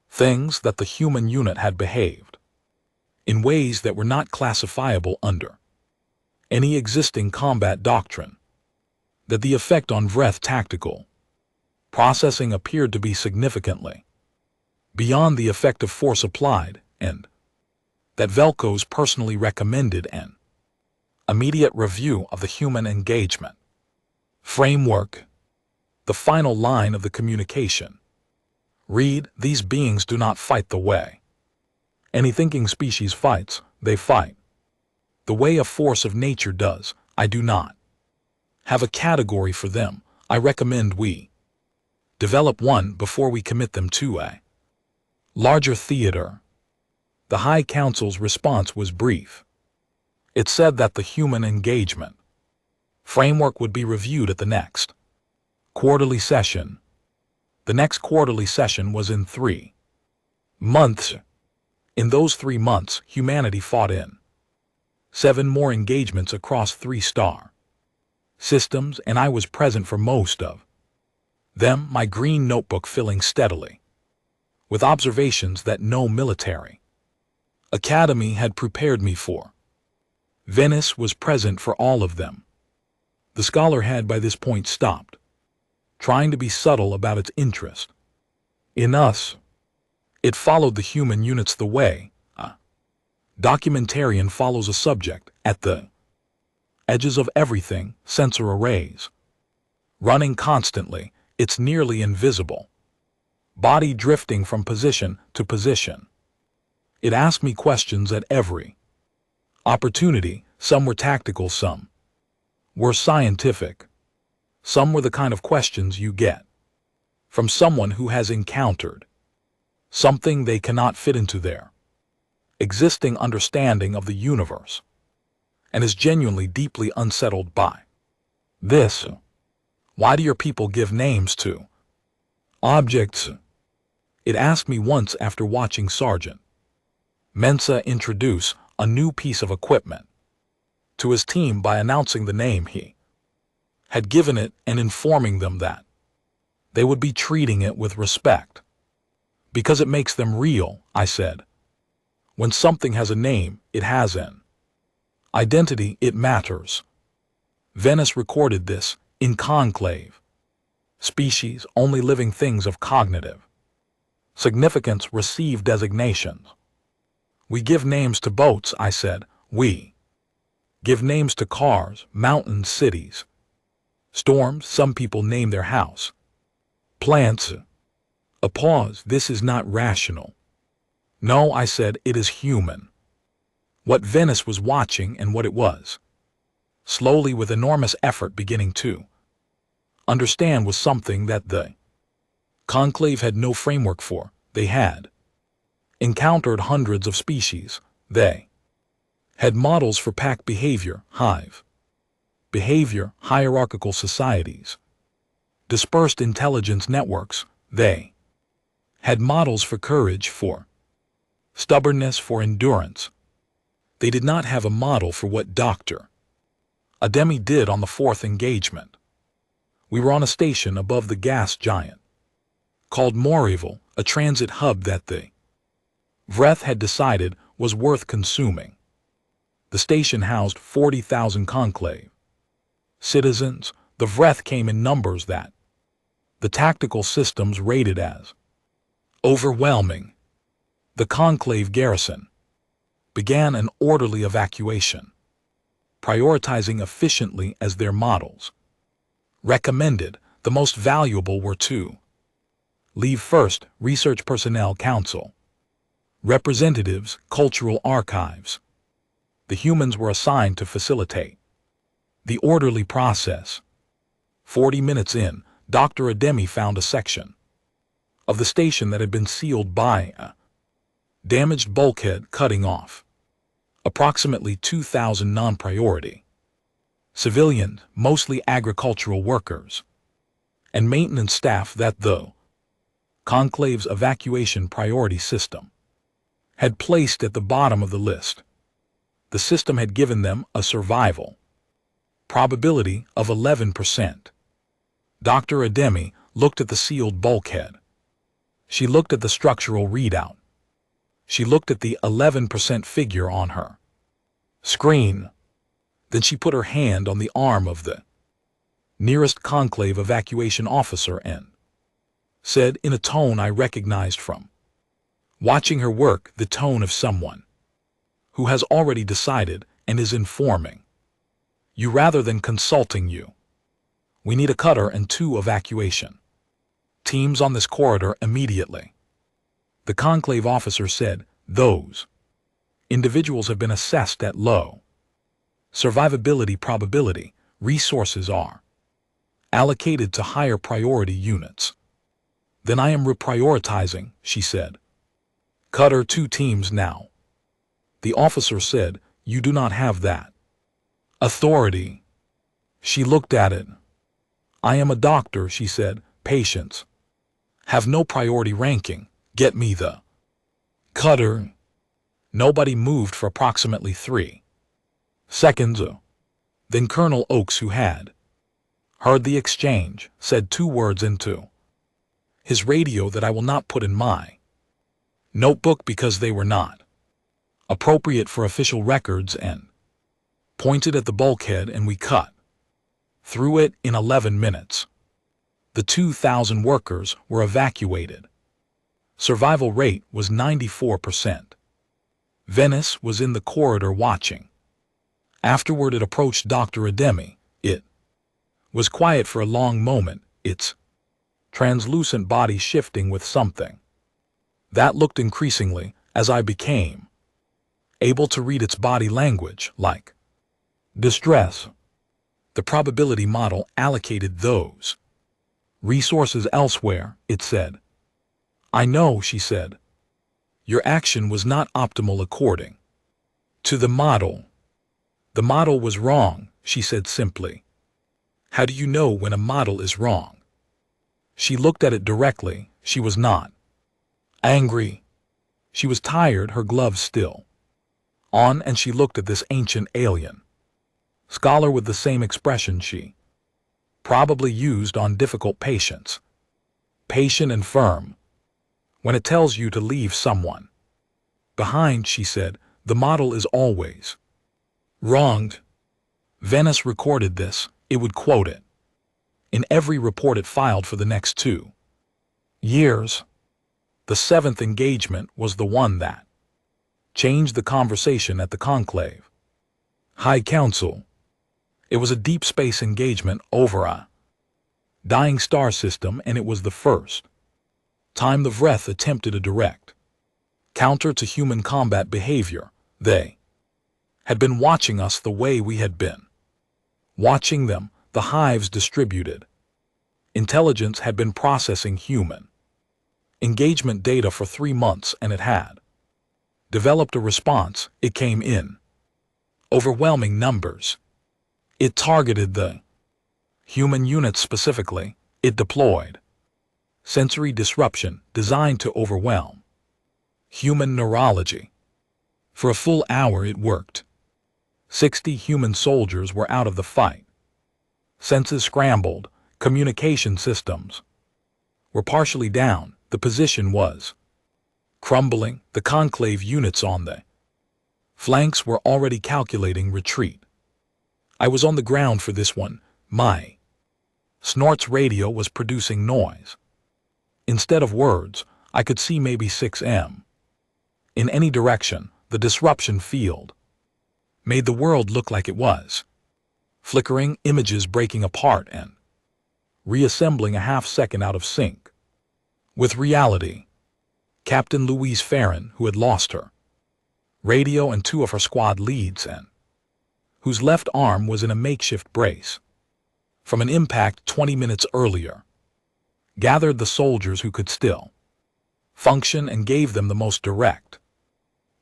things, that the human unit had behaved in ways that were not classifiable under any existing combat doctrine, that the effect on Vreth tactical processing appeared to be significantly beyond the effect of force applied, and that Vel'Koz personally recommended an immediate review of the human engagement framework. The final line of the communication read, "These beings do not fight the way any thinking species fights, they fight the way a force of nature does. I do not have a category for them. I recommend we develop one before we commit them to a larger theater." The High Council's response was brief. It said that the human engagement framework would be reviewed at the next quarterly session. The next quarterly session was in 3 months. In those 3 months, humanity fought in 7 more engagements across 3-star systems, and I was present for most of them, my green notebook filling steadily with observations that no military academy had prepared me for. Venice was present for all of them. The scholar had by this point stopped trying to be subtle about its interest in us. It followed the human units the way a documentarian follows a subject at the edges of everything, sensor arrays running constantly, its nearly invisible body drifting from position to position. It asked me questions at every opportunity. Some were tactical, some were scientific. Some were the kind of questions you get from someone who has encountered something they cannot fit into their existing understanding of the universe and is genuinely deeply unsettled by this. Why do your people give names to objects? It asked me once after watching Sergeant Mensah introduce a new piece of equipment to his team by announcing the name he had given it and informing them that they would be treating it with respect because it makes them real. I said, when something has a name, it has an identity, it matters. Venice recorded this in Conclave. Species, only living things of cognitive significance, receive designations. We give names to boats, I said. We give names to cars, mountains, cities, storms. Some people name their house. Plants. A pause. This is not rational. No, I said, it is human. What Venice was watching and what it was slowly, with enormous effort, beginning to understand was something that the Conclave had no framework for. They had encountered hundreds of species. They had models for pack behavior, hive behavior, hierarchical societies, dispersed intelligence networks. They had models for courage, for stubbornness, for endurance. They did not have a model for what Dr. Ademi did on the fourth engagement. We were on a station above the gas giant, called Morival, a transit hub that the Vreth had decided was worth consuming. The station housed 40,000 conclave citizens. The Vreth came in numbers that the tactical systems rated as overwhelming. The conclave garrison began an orderly evacuation, prioritizing efficiently as their models recommended. The most valuable were to leave first: Research Personnel Council, representatives, cultural archives. The humans were assigned to facilitate the orderly process. 40 minutes in, Dr. Ademi found a section of the station that had been sealed by a damaged bulkhead, cutting off approximately 2,000 non-priority civilians, mostly agricultural workers, and maintenance staff that the conclave's evacuation priority system had placed at the bottom of the list. The system had given them a survival probability of 11%. Dr. Ademi looked at the sealed bulkhead. She looked at the structural readout. She looked at the 11% figure on her screen. Then she put her hand on the arm of the nearest conclave evacuation officer and said in a tone I recognized from watching her work, the tone of someone who has already decided and is informing you rather than consulting you. We need a cutter and 2 evacuation teams on this corridor immediately. The conclave officer said, those individuals have been assessed at low survivability probability. Resources are allocated to higher priority units. Then I am reprioritizing, she said. Cutter 2 teams now. The officer said, you do not have that authority. She looked at it. I am a doctor, she said. Patients have no priority ranking. Get me the cutter. Nobody moved for approximately 3 seconds. Then Colonel Oakes, who had heard the exchange, said 2 words into his radio that I will not put in my notebook because they were not appropriate for official records, and pointed at the bulkhead, and we cut through it in 11 minutes. The 2,000 workers were evacuated. Survival rate was 94%. Venice was in the corridor watching. Afterward it approached Dr. Ademi. It was quiet for a long moment, its translucent body shifting with something that looked increasingly, as I became able to read its body language, like distress. The probability model allocated those resources elsewhere, it said. I know, she said. Your action was not optimal according to the model. The model was wrong, she said simply. How do you know when a model is wrong? She looked at it directly. She was not angry. She was tired, her gloves still on, and she looked at this ancient alien scholar with the same expression she probably used on difficult patients. Patient and firm. When it tells you to leave someone behind, she said, the model is always wronged. Venice recorded this. It would quote it in every report it filed for the next 2 years. The 7th engagement was the one that changed the conversation at the conclave. High Council. It was a deep space engagement over a dying star system, and it was the first time the Vreth attempted a direct counter to human combat behavior. They had been watching us the way we had been watching them. The hives distributed intelligence had been processing human engagement data for 3 months, and it had developed a response. It came in overwhelming numbers. It targeted the human units specifically. It deployed Sensory disruption designed to overwhelm. Human neurology. For a full hour it worked. 60 human soldiers were out of the fight. Senses scrambled, communication systems were partially down, the position was crumbling, the conclave units on the flanks were already calculating retreat. I was on the ground for this one. My Snort's radio was producing noise. Instead of words, I could see maybe 6M. In any direction, the disruption field made the world look like it was. Flickering images breaking apart and reassembling a half-second out of sync with reality. Captain Louise Farron, who had lost her radio and 2 of her squad leads and whose left arm was in a makeshift brace from an impact 20 minutes earlier, gathered the soldiers who could still function and gave them the most direct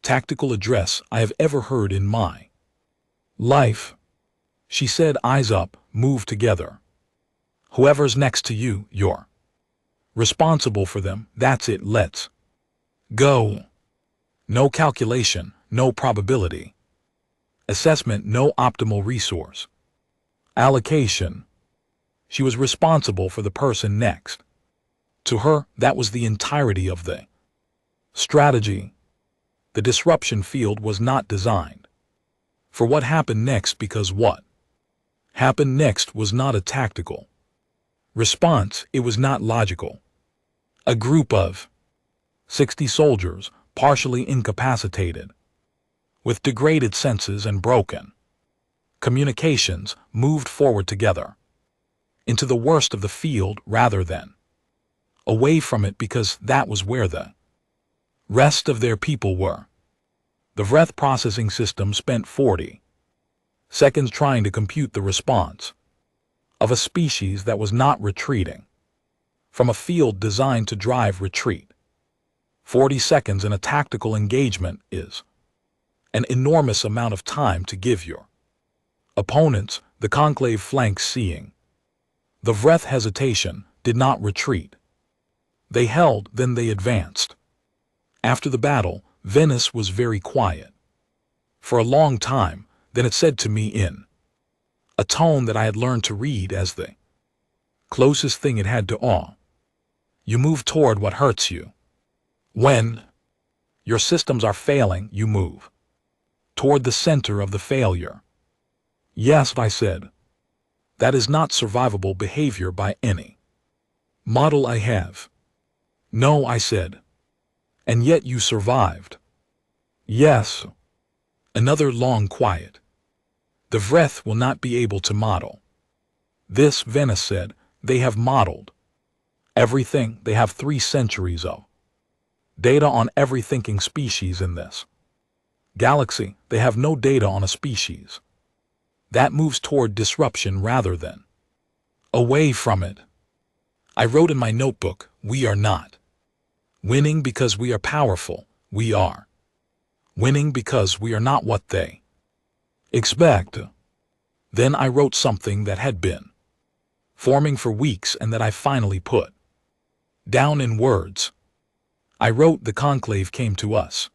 tactical address I have ever heard in my life. She said, eyes up, move together. Whoever's next to you, you're responsible for them. That's it, let's go. No calculation, no probability assessment, no optimal resource allocation. She was responsible for the person next to her. That was the entirety of the strategy. The disruption field was not designed for what happened next, because what happened next was not a tactical response, it was not logical. A group of 60 soldiers, partially incapacitated, with degraded senses and broken communications, moved forward together into the worst of the field rather than away from it, because that was where the rest of their people were. The Vreth processing system spent 40 seconds trying to compute the response of a species that was not retreating from a field designed to drive retreat. 40 seconds in a tactical engagement is an enormous amount of time to give your opponents, the conclave flanks, seeing the Vreth hesitation, did not retreat. They held, then they advanced. After the battle, Venice was very quiet. For a long time, then it said to me in a tone that I had learned to read as the closest thing it had to awe, you move toward what hurts you. When your systems are failing, you move toward the center of the failure. Yes, I said. That is not survivable behavior by any model I have. No, I said. And yet you survived. Yes. Another long quiet. The Vreth will not be able to model this, Venice said. They have modeled everything. They have 3 centuries of data on every thinking species in this galaxy. They have no data on a species that moves toward disruption rather than away from it. I wrote in my notebook, we are not winning because we are powerful. We are winning because we are not what they expect. Then I wrote something that had been forming for weeks and that I finally put down in words. I wrote, the conclave came to us,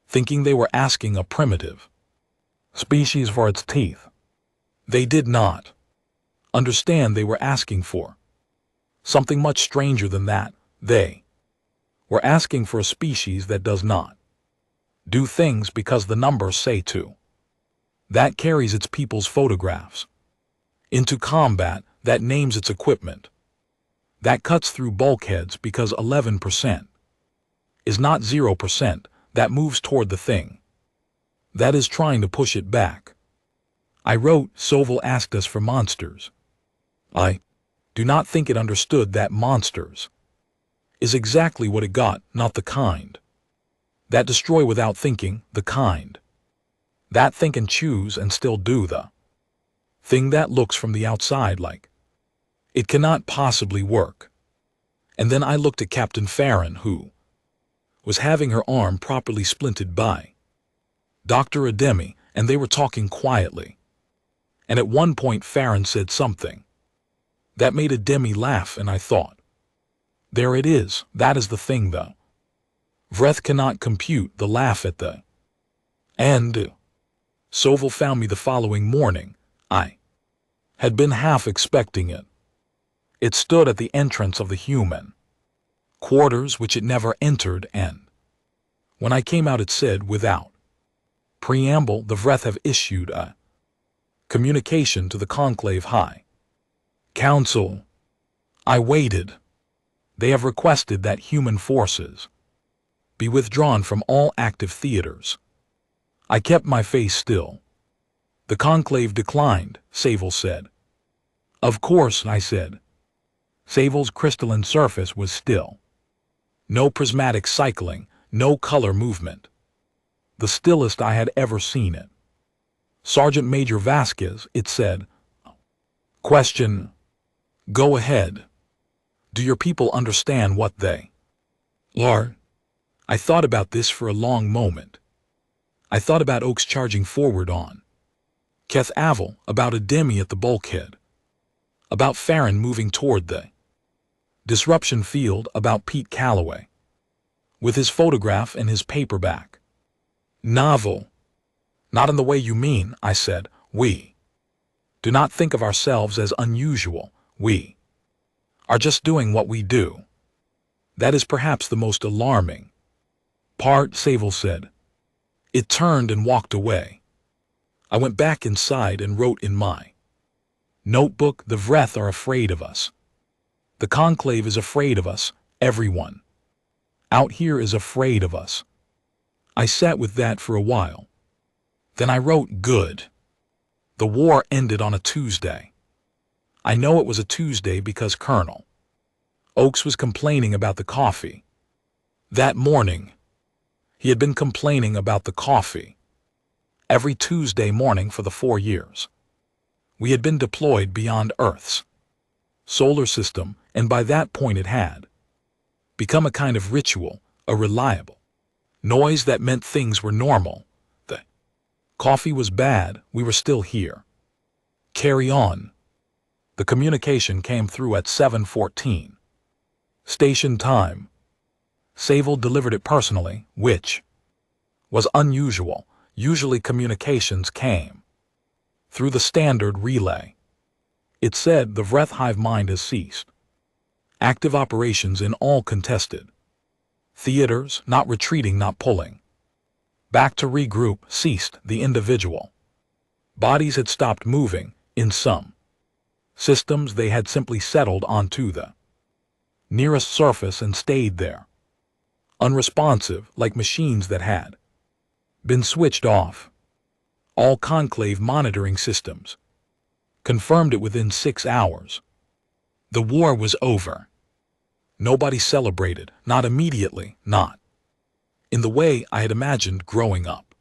thinking they were asking a primitive species for its teeth. They did not understand they were asking for something much stranger than that. They were asking for a species that does not do things because the numbers say to. That carries its people's photographs into combat, that names its equipment, that cuts through bulkheads because 11% is not 0%, that moves toward the thing that is trying to push it back. I wrote, Sovil asked us for monsters. I do not think it understood that monsters is exactly what it got, not the kind that destroy without thinking, the kind that think and choose and still do the thing that looks from the outside like it cannot possibly work. And then I looked at Captain Farron, who was having her arm properly splinted by Dr. Ademi, and they were talking quietly. And at one point Farron said something that made Ademi laugh, and I thought, There it is, that is the thing though. Vreth cannot compute the laugh at the end. Soval found me the following morning. I had been half expecting it. It stood at the entrance of the human quarters which it never entered, and when I came out it said without preamble, the Vreth have issued a communication to the Conclave High Council. I waited. They have requested that human forces be withdrawn from all active theaters. I kept my face still. The Conclave declined, Soval said. Of course, I said. Soval's crystalline surface was still. No prismatic cycling, no color movement. The stillest I had ever seen it. Sergeant Major Vasquez, it said. Question. Go ahead. Do your people understand what they are? I thought about this for a long moment. I thought about Oaks charging forward on Keth Avel, about a demi at the bulkhead, about Farron moving toward the disruption field, about Pete Calloway with his photograph and his paperback novel. Not in the way you mean, I said. We do not think of ourselves as unusual. We are just doing what we do. That is perhaps the most alarming part, Soval said. It turned and walked away. I went back inside and wrote in my notebook, the Vreth are afraid of us. The Conclave is afraid of us. Everyone out here is afraid of us. I sat with that for a while. Then I wrote, good. The war ended on a Tuesday. I know it was a Tuesday because Colonel Oaks was complaining about the coffee. That morning, he had been complaining about the coffee every Tuesday morning for the 4 years. We had been deployed beyond Earth's solar system, and by that point it had become a kind of ritual, a reliable noise that meant things were normal. The coffee was bad, we were still here. Carry on. The communication came through at 7:14. Station time. Soval delivered it personally, which was unusual. Usually communications came through the standard relay. It said the Vreth hive mind has ceased. Active operations in all contested theaters, not retreating, not pulling back to regroup, ceased. The individual bodies had stopped moving. In some systems they had simply settled onto the nearest surface and stayed there, unresponsive, like machines that had been switched off. All Conclave monitoring systems confirmed it within 6 hours. The war was over. Nobody celebrated, not immediately, not in the way I had imagined growing up,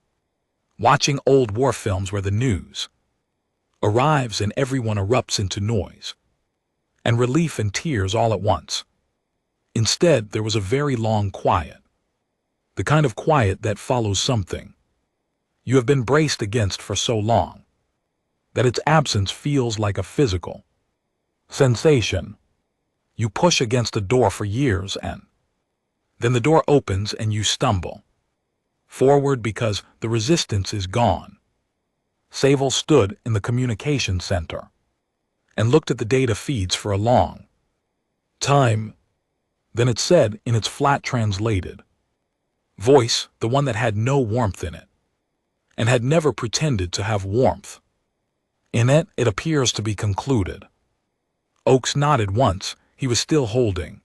watching old war films where the news arrives and everyone erupts into noise and relief and tears all at once. Instead, there was a very long quiet, the kind of quiet that follows something you have been braced against for so long that its absence feels like a physical sensation. You push against a door for years and then the door opens and you stumble forward because the resistance is gone. Soval stood in the communication center and looked at the data feeds for a long time. Then it said in its flat translated voice, the one that had no warmth in it and had never pretended to have warmth in it, it appears to be concluded. Oaks nodded once. He was still holding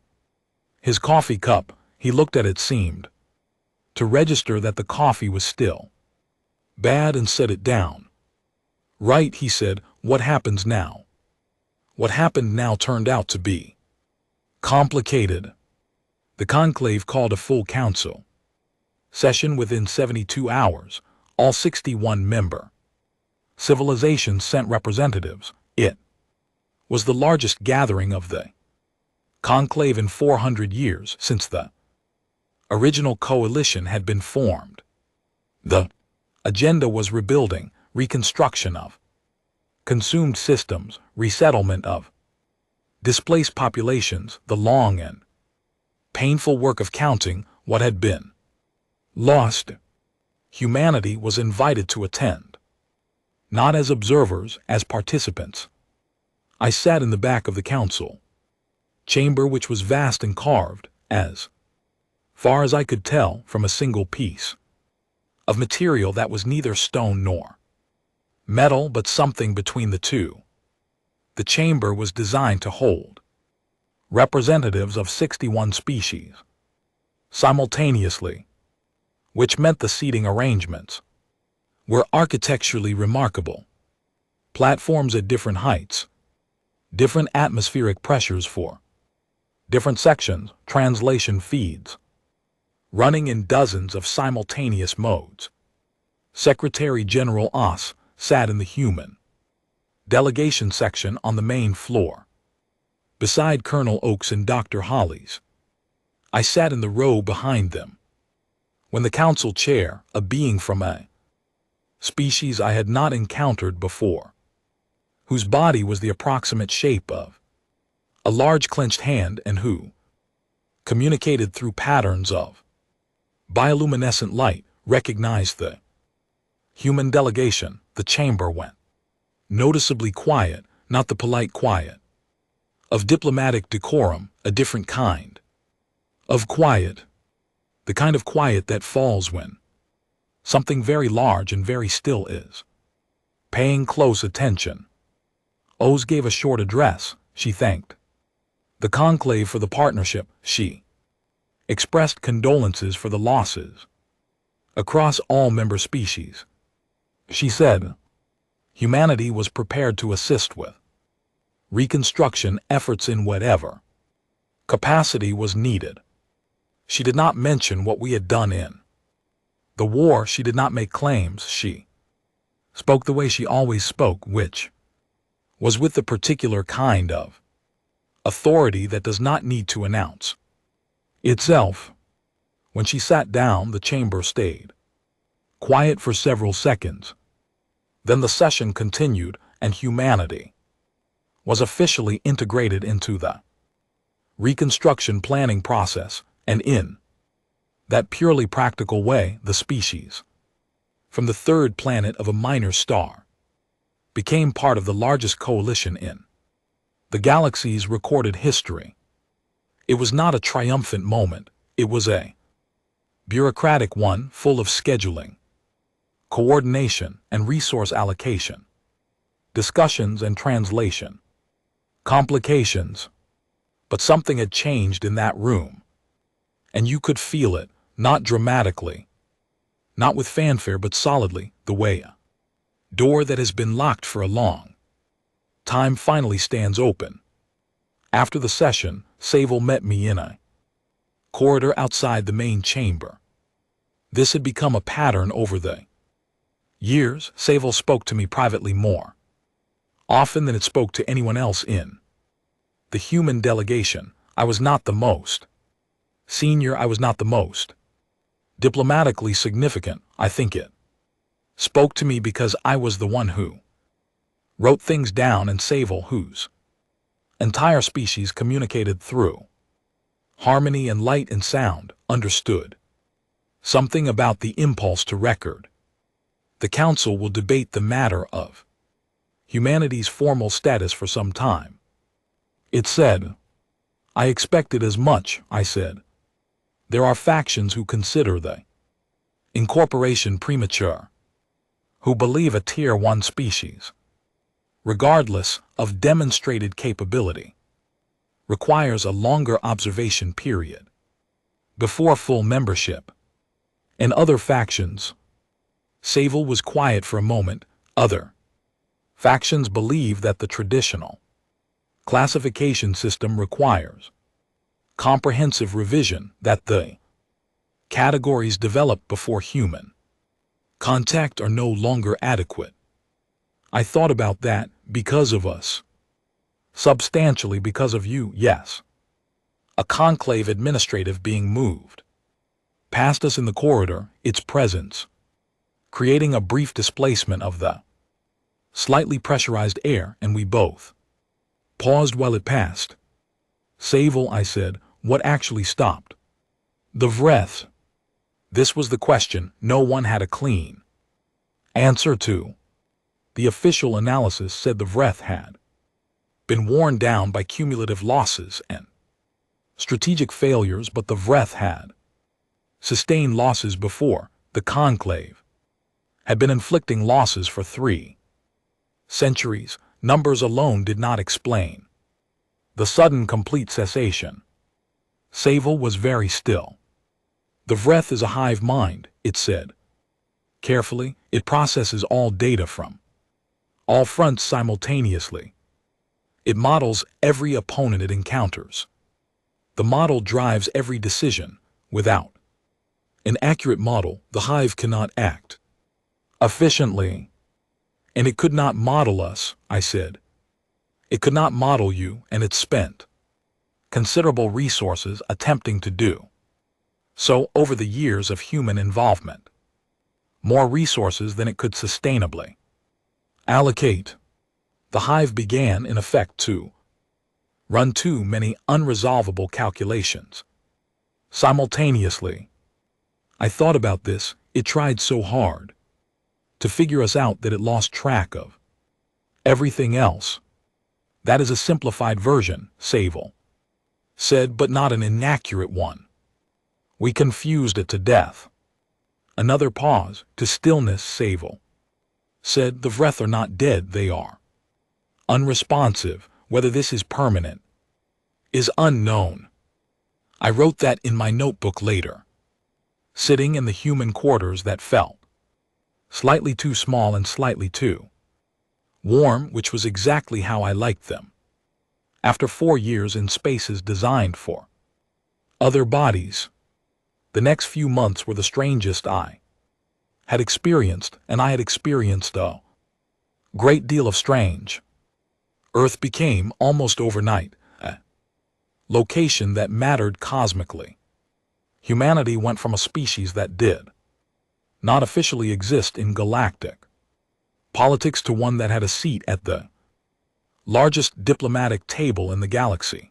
his coffee cup. He looked at it, seemed to register that the coffee was still bad, and set it down. Right, he said, what happens now? What happened now turned out to be complicated. The Conclave called a full council session within 72 hours. All 61 member civilizations sent representatives. It was the largest gathering of the Conclave in 400 years since the original coalition had been formed. The agenda was rebuilding, reconstruction of consumed systems, resettlement of displaced populations, the long and Painful work of counting what had been lost. Humanity was invited to attend, not as observers, as participants. I sat in the back of the council chamber, which was vast and carved, as far as I could tell, from a single piece of material that was neither stone nor metal, but something between the two. The chamber was designed to hold representatives of 61 species simultaneously, which meant the seating arrangements were architecturally remarkable. Platforms at different heights, different atmospheric pressures for different sections, translation feeds, running in dozens of simultaneous modes. Secretary General Oss sat in the human delegation section on the main floor, beside Colonel Oakes and Dr. Hollies. I sat in the row behind them. When the council chair, a being from a species I had not encountered before, whose body was the approximate shape of a large clenched hand and who communicated through patterns of bioluminescent light, recognized the human delegation, the chamber went noticeably quiet, not the polite quiet of diplomatic decorum, a different kind of quiet, the kind of quiet that falls when something very large and very still is paying close attention. Oz gave a short address. She thanked the conclave for the partnership. She expressed condolences for the losses across all member species. She said humanity was prepared to assist with reconstruction efforts in whatever capacity was needed. She did not mention what we had done in the war. She did not make claims. She spoke the way she always spoke, which was with the particular kind of authority that does not need to announce itself. When she sat down, the chamber stayed quiet for several seconds. Then the session continued, and humanity was officially integrated into the reconstruction planning process, and in that purely practical way, the species from the third planet of a minor star became part of the largest coalition in the galaxy's recorded history. It was not a triumphant moment, it was a bureaucratic one, full of scheduling, coordination, and resource allocation, discussions and translation, complications. But something had changed in that room, and you could feel it, not dramatically, not with fanfare, but solidly, the way a door that has been locked for a long time finally stands open. After the session, Sable met me in a corridor outside the main chamber. This had become a pattern over the years. Sable spoke to me privately more often than it spoke to anyone else in the human delegation. I was not the most senior, I was not the most diplomatically significant. I think it spoke to me because I was the one who wrote things down, and Sable, whose entire species communicated through harmony and light and sound, understood something about the impulse to record. The council will debate the matter of humanity's formal status for some time, it said. I expected as much, I said. There are factions who consider the incorporation premature, who believe a Tier 1 species, regardless of demonstrated capability, requires a longer observation period before full membership. And other factions. Sable was quiet for a moment. Other factions believe that the traditional classification system requires comprehensive revision, that the categories developed before human contact are no longer adequate. I thought about that. Because of us. Substantially because of you, yes. A conclave administrative being moved past us in the corridor, its presence creating a brief displacement of the slightly pressurized air, and we both paused while it passed. Sable, I said, What actually stopped? The Vreth. This was the question no one had a clean answer to. The official analysis said the Vreth had been worn down by cumulative losses and strategic failures, but the Vreth had sustained losses before. The Conclave had been inflicting losses for 3 centuries. Numbers alone did not explain the sudden complete cessation. Savel was very still. The Vreth is a hive mind, it said. Carefully, it processes all data from all fronts simultaneously. It models every opponent it encounters. The model drives every decision. Without an accurate model, the hive cannot act efficiently. And it could not model us, I said. It could not model you, and it spent considerable resources attempting to do so over the years of human involvement. More resources than it could sustainably allocate. The hive began, in effect, to run too many unresolvable calculations simultaneously. I thought about this. It tried so hard to figure us out that it lost track of everything else. That is a simplified version, Savel said, but not an inaccurate one. We confused it to death. Another pause. To stillness, Savel said. The Vreth are not dead, they are unresponsive. Whether this is permanent is unknown. I wrote that in my notebook later. Sitting in the human quarters that felt slightly too small and slightly too warm, which was exactly how I liked them. After 4 years in spaces designed for other bodies, the next few months were the strangest I had experienced, and I had experienced a great deal of strange. Earth became, almost overnight, a location that mattered cosmically. Humanity went from a species that did not officially exist in galactic politics to one that had a seat at the largest diplomatic table in the galaxy.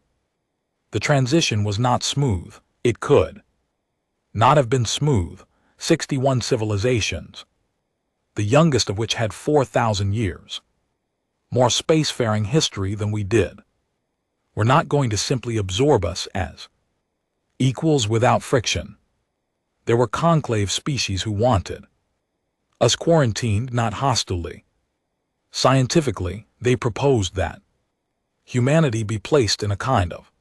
The transition was not smooth. It could not have been smooth. 61 civilizations, the youngest of which had 4,000 years more spacefaring history than we did, were not going to simply absorb us as equals without friction. There were conclave species who wanted us quarantined, not hostilely. Scientifically, they proposed that humanity be placed in a kind of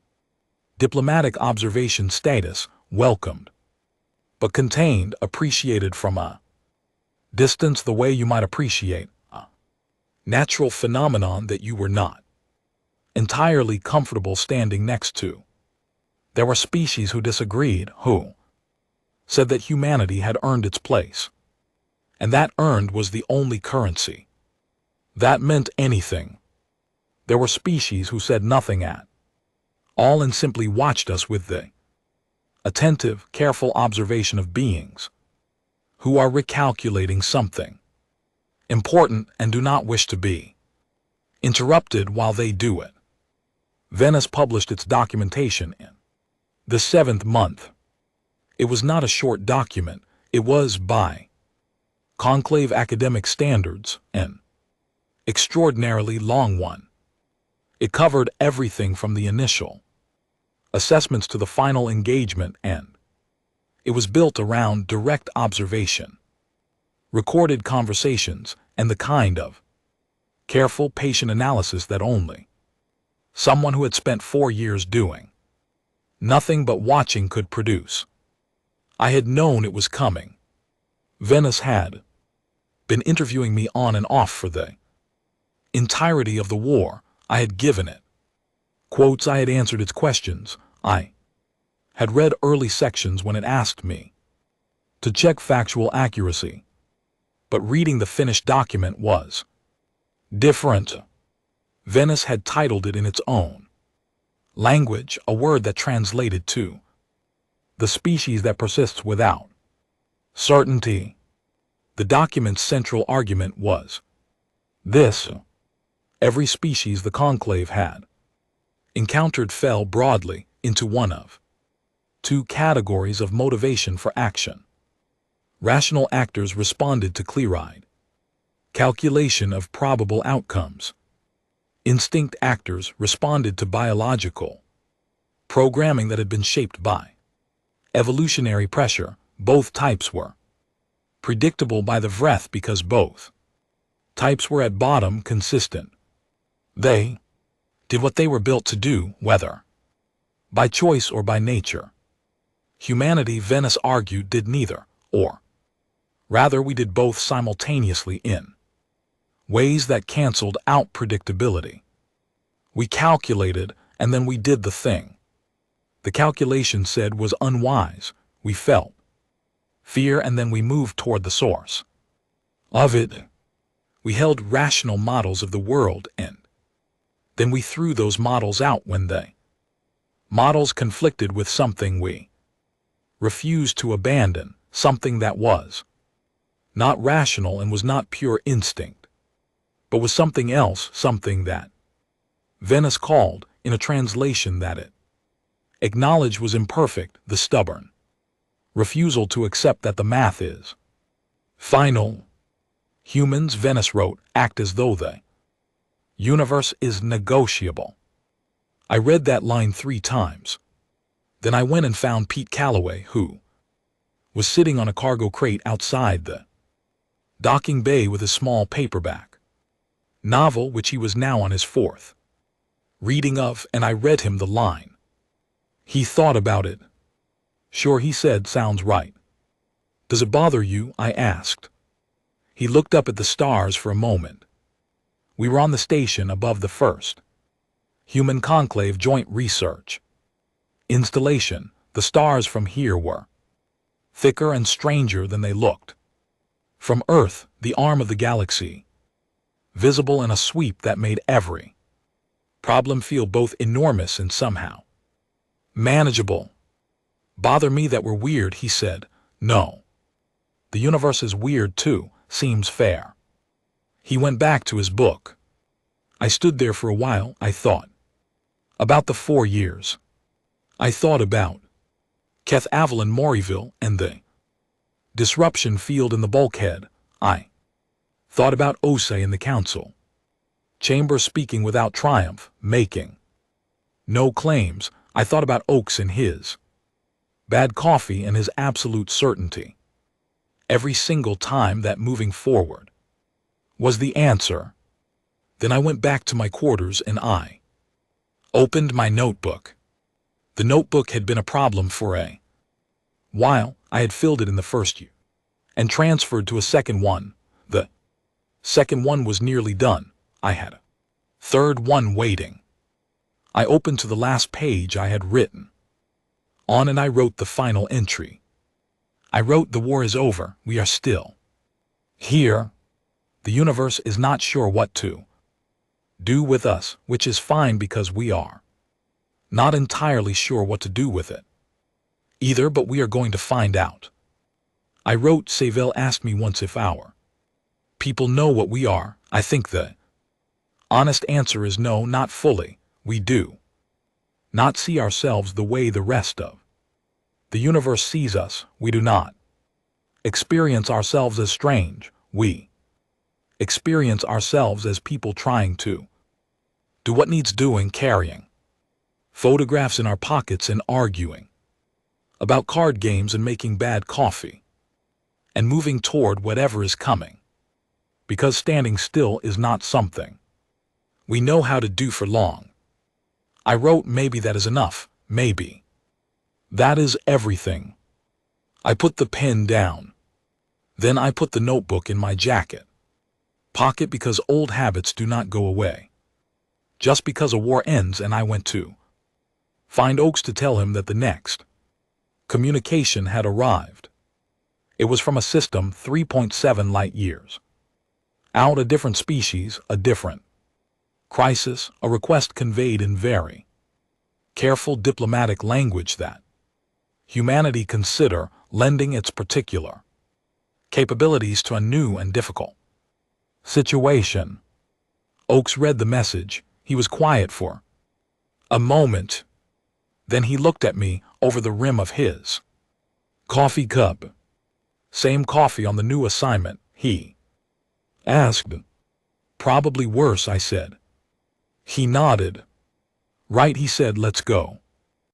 diplomatic observation status, welcomed but contained, appreciated from a distance the way you might appreciate a natural phenomenon that you were not entirely comfortable standing next to. There were species who disagreed, who said that humanity had earned its place, and that earned was the only currency that meant anything. There were species who said nothing at all and simply watched us with the attentive, careful observation of beings who are recalculating something important and do not wish to be interrupted while they do it. Venice published its documentation in the 7th month. It was not a short document. It was, by conclave academic standards, an extraordinarily long one. It covered everything from the initial assessments to the final engagement, and it was built around direct observation, recorded conversations, and the kind of careful, patient analysis that only someone who had spent 4 years doing nothing but watching could produce. I had known it was coming. Venice had been interviewing me on and off for the entirety of the war. I had given it quotes. I had answered its questions. I had read early sections when it asked me to check factual accuracy. But reading the finished document was different. Venice had titled it in its own language, a word that translated to the species that persists without certainty. The document's central argument was this: every species the conclave had encountered fell broadly into one of two categories of motivation for action. Rational actors responded to clear-eyed calculation of probable outcomes. Instinct actors responded to biological programming that had been shaped by evolutionary pressure. Both types were predictable by the breath because both types were at bottom consistent. They did what they were built to do, whether by choice or by nature. Humanity, Venice argued, did neither, or rather we did both simultaneously in ways that canceled out predictability. We calculated and then we did the thing the calculation said was unwise. We felt fear and then we moved toward the source of it. We held rational models of the world and then we threw those models out when they models conflicted with something we refused to abandon, something that was not rational and was not pure instinct, but was something else, something that Venice called, in a translation that it acknowledged was imperfect, the stubborn refusal to accept that the math is final. Humans, Venice wrote, act as though the universe is negotiable. I read that line 3 times. Then I went and found Pete Calloway, who was sitting on a cargo crate outside the docking bay with a small paperback novel which he was now on his 4th reading of, and I read him the line. He thought about it. Sure, he said, sounds right. Does it bother you? I asked. He looked up at the stars for a moment. We were on the station above the first Human Conclave Joint Research installation. The stars from here were thicker and stranger than they looked from Earth, the arm of the galaxy, visible in a sweep that made every problem feel both enormous and somehow manageable. Bother me that we're weird, he said. No. The universe is weird too, seems fair. He went back to his book. I stood there for a while. I thought about the 4 years. I thought about Keth Avalon Morrieville and the disruption field in the bulkhead. I thought about Osei in the council chamber speaking without triumph, making no claims. I thought about Oakes and his bad coffee and his absolute certainty every single time that moving forward was the answer. Then I went back to my quarters and I opened my notebook. The notebook had been a problem for a while. I had filled it in the first year and transferred to a second one. The second one was nearly done. I had a third one waiting. I opened to the last page I had written on and I wrote the final entry. I wrote, the war is over, we are still here. The universe is not sure what to do with us, which is fine because we are not entirely sure what to do with it either, but we are going to find out. I wrote, Saville asked me once if our people know what we are. I think the honest answer is no, not fully. We do not see ourselves the way the rest of the universe sees us. We do not experience ourselves as strange. We experience ourselves as people trying to do what needs doing, carrying photographs in our pockets and arguing about card games and making bad coffee and moving toward whatever is coming, because standing still is not something we know how to do for long. I wrote, maybe that is enough, maybe that is everything. I put the pen down. Then I put the notebook in my jacket pocket because old habits do not go away just because a war ends, and I went to find Oakes to tell him that the next communication had arrived. It was from a system 3.7 light years out, a different species, a different crisis, a request conveyed in very careful diplomatic language that humanity consider lending its particular capabilities to a new and difficult situation. Oakes read the message. He was quiet for a moment. Then he looked at me over the rim of his coffee cup. Same coffee on the new assignment, he asked. Probably worse, I said. He nodded. Right, he said, let's go.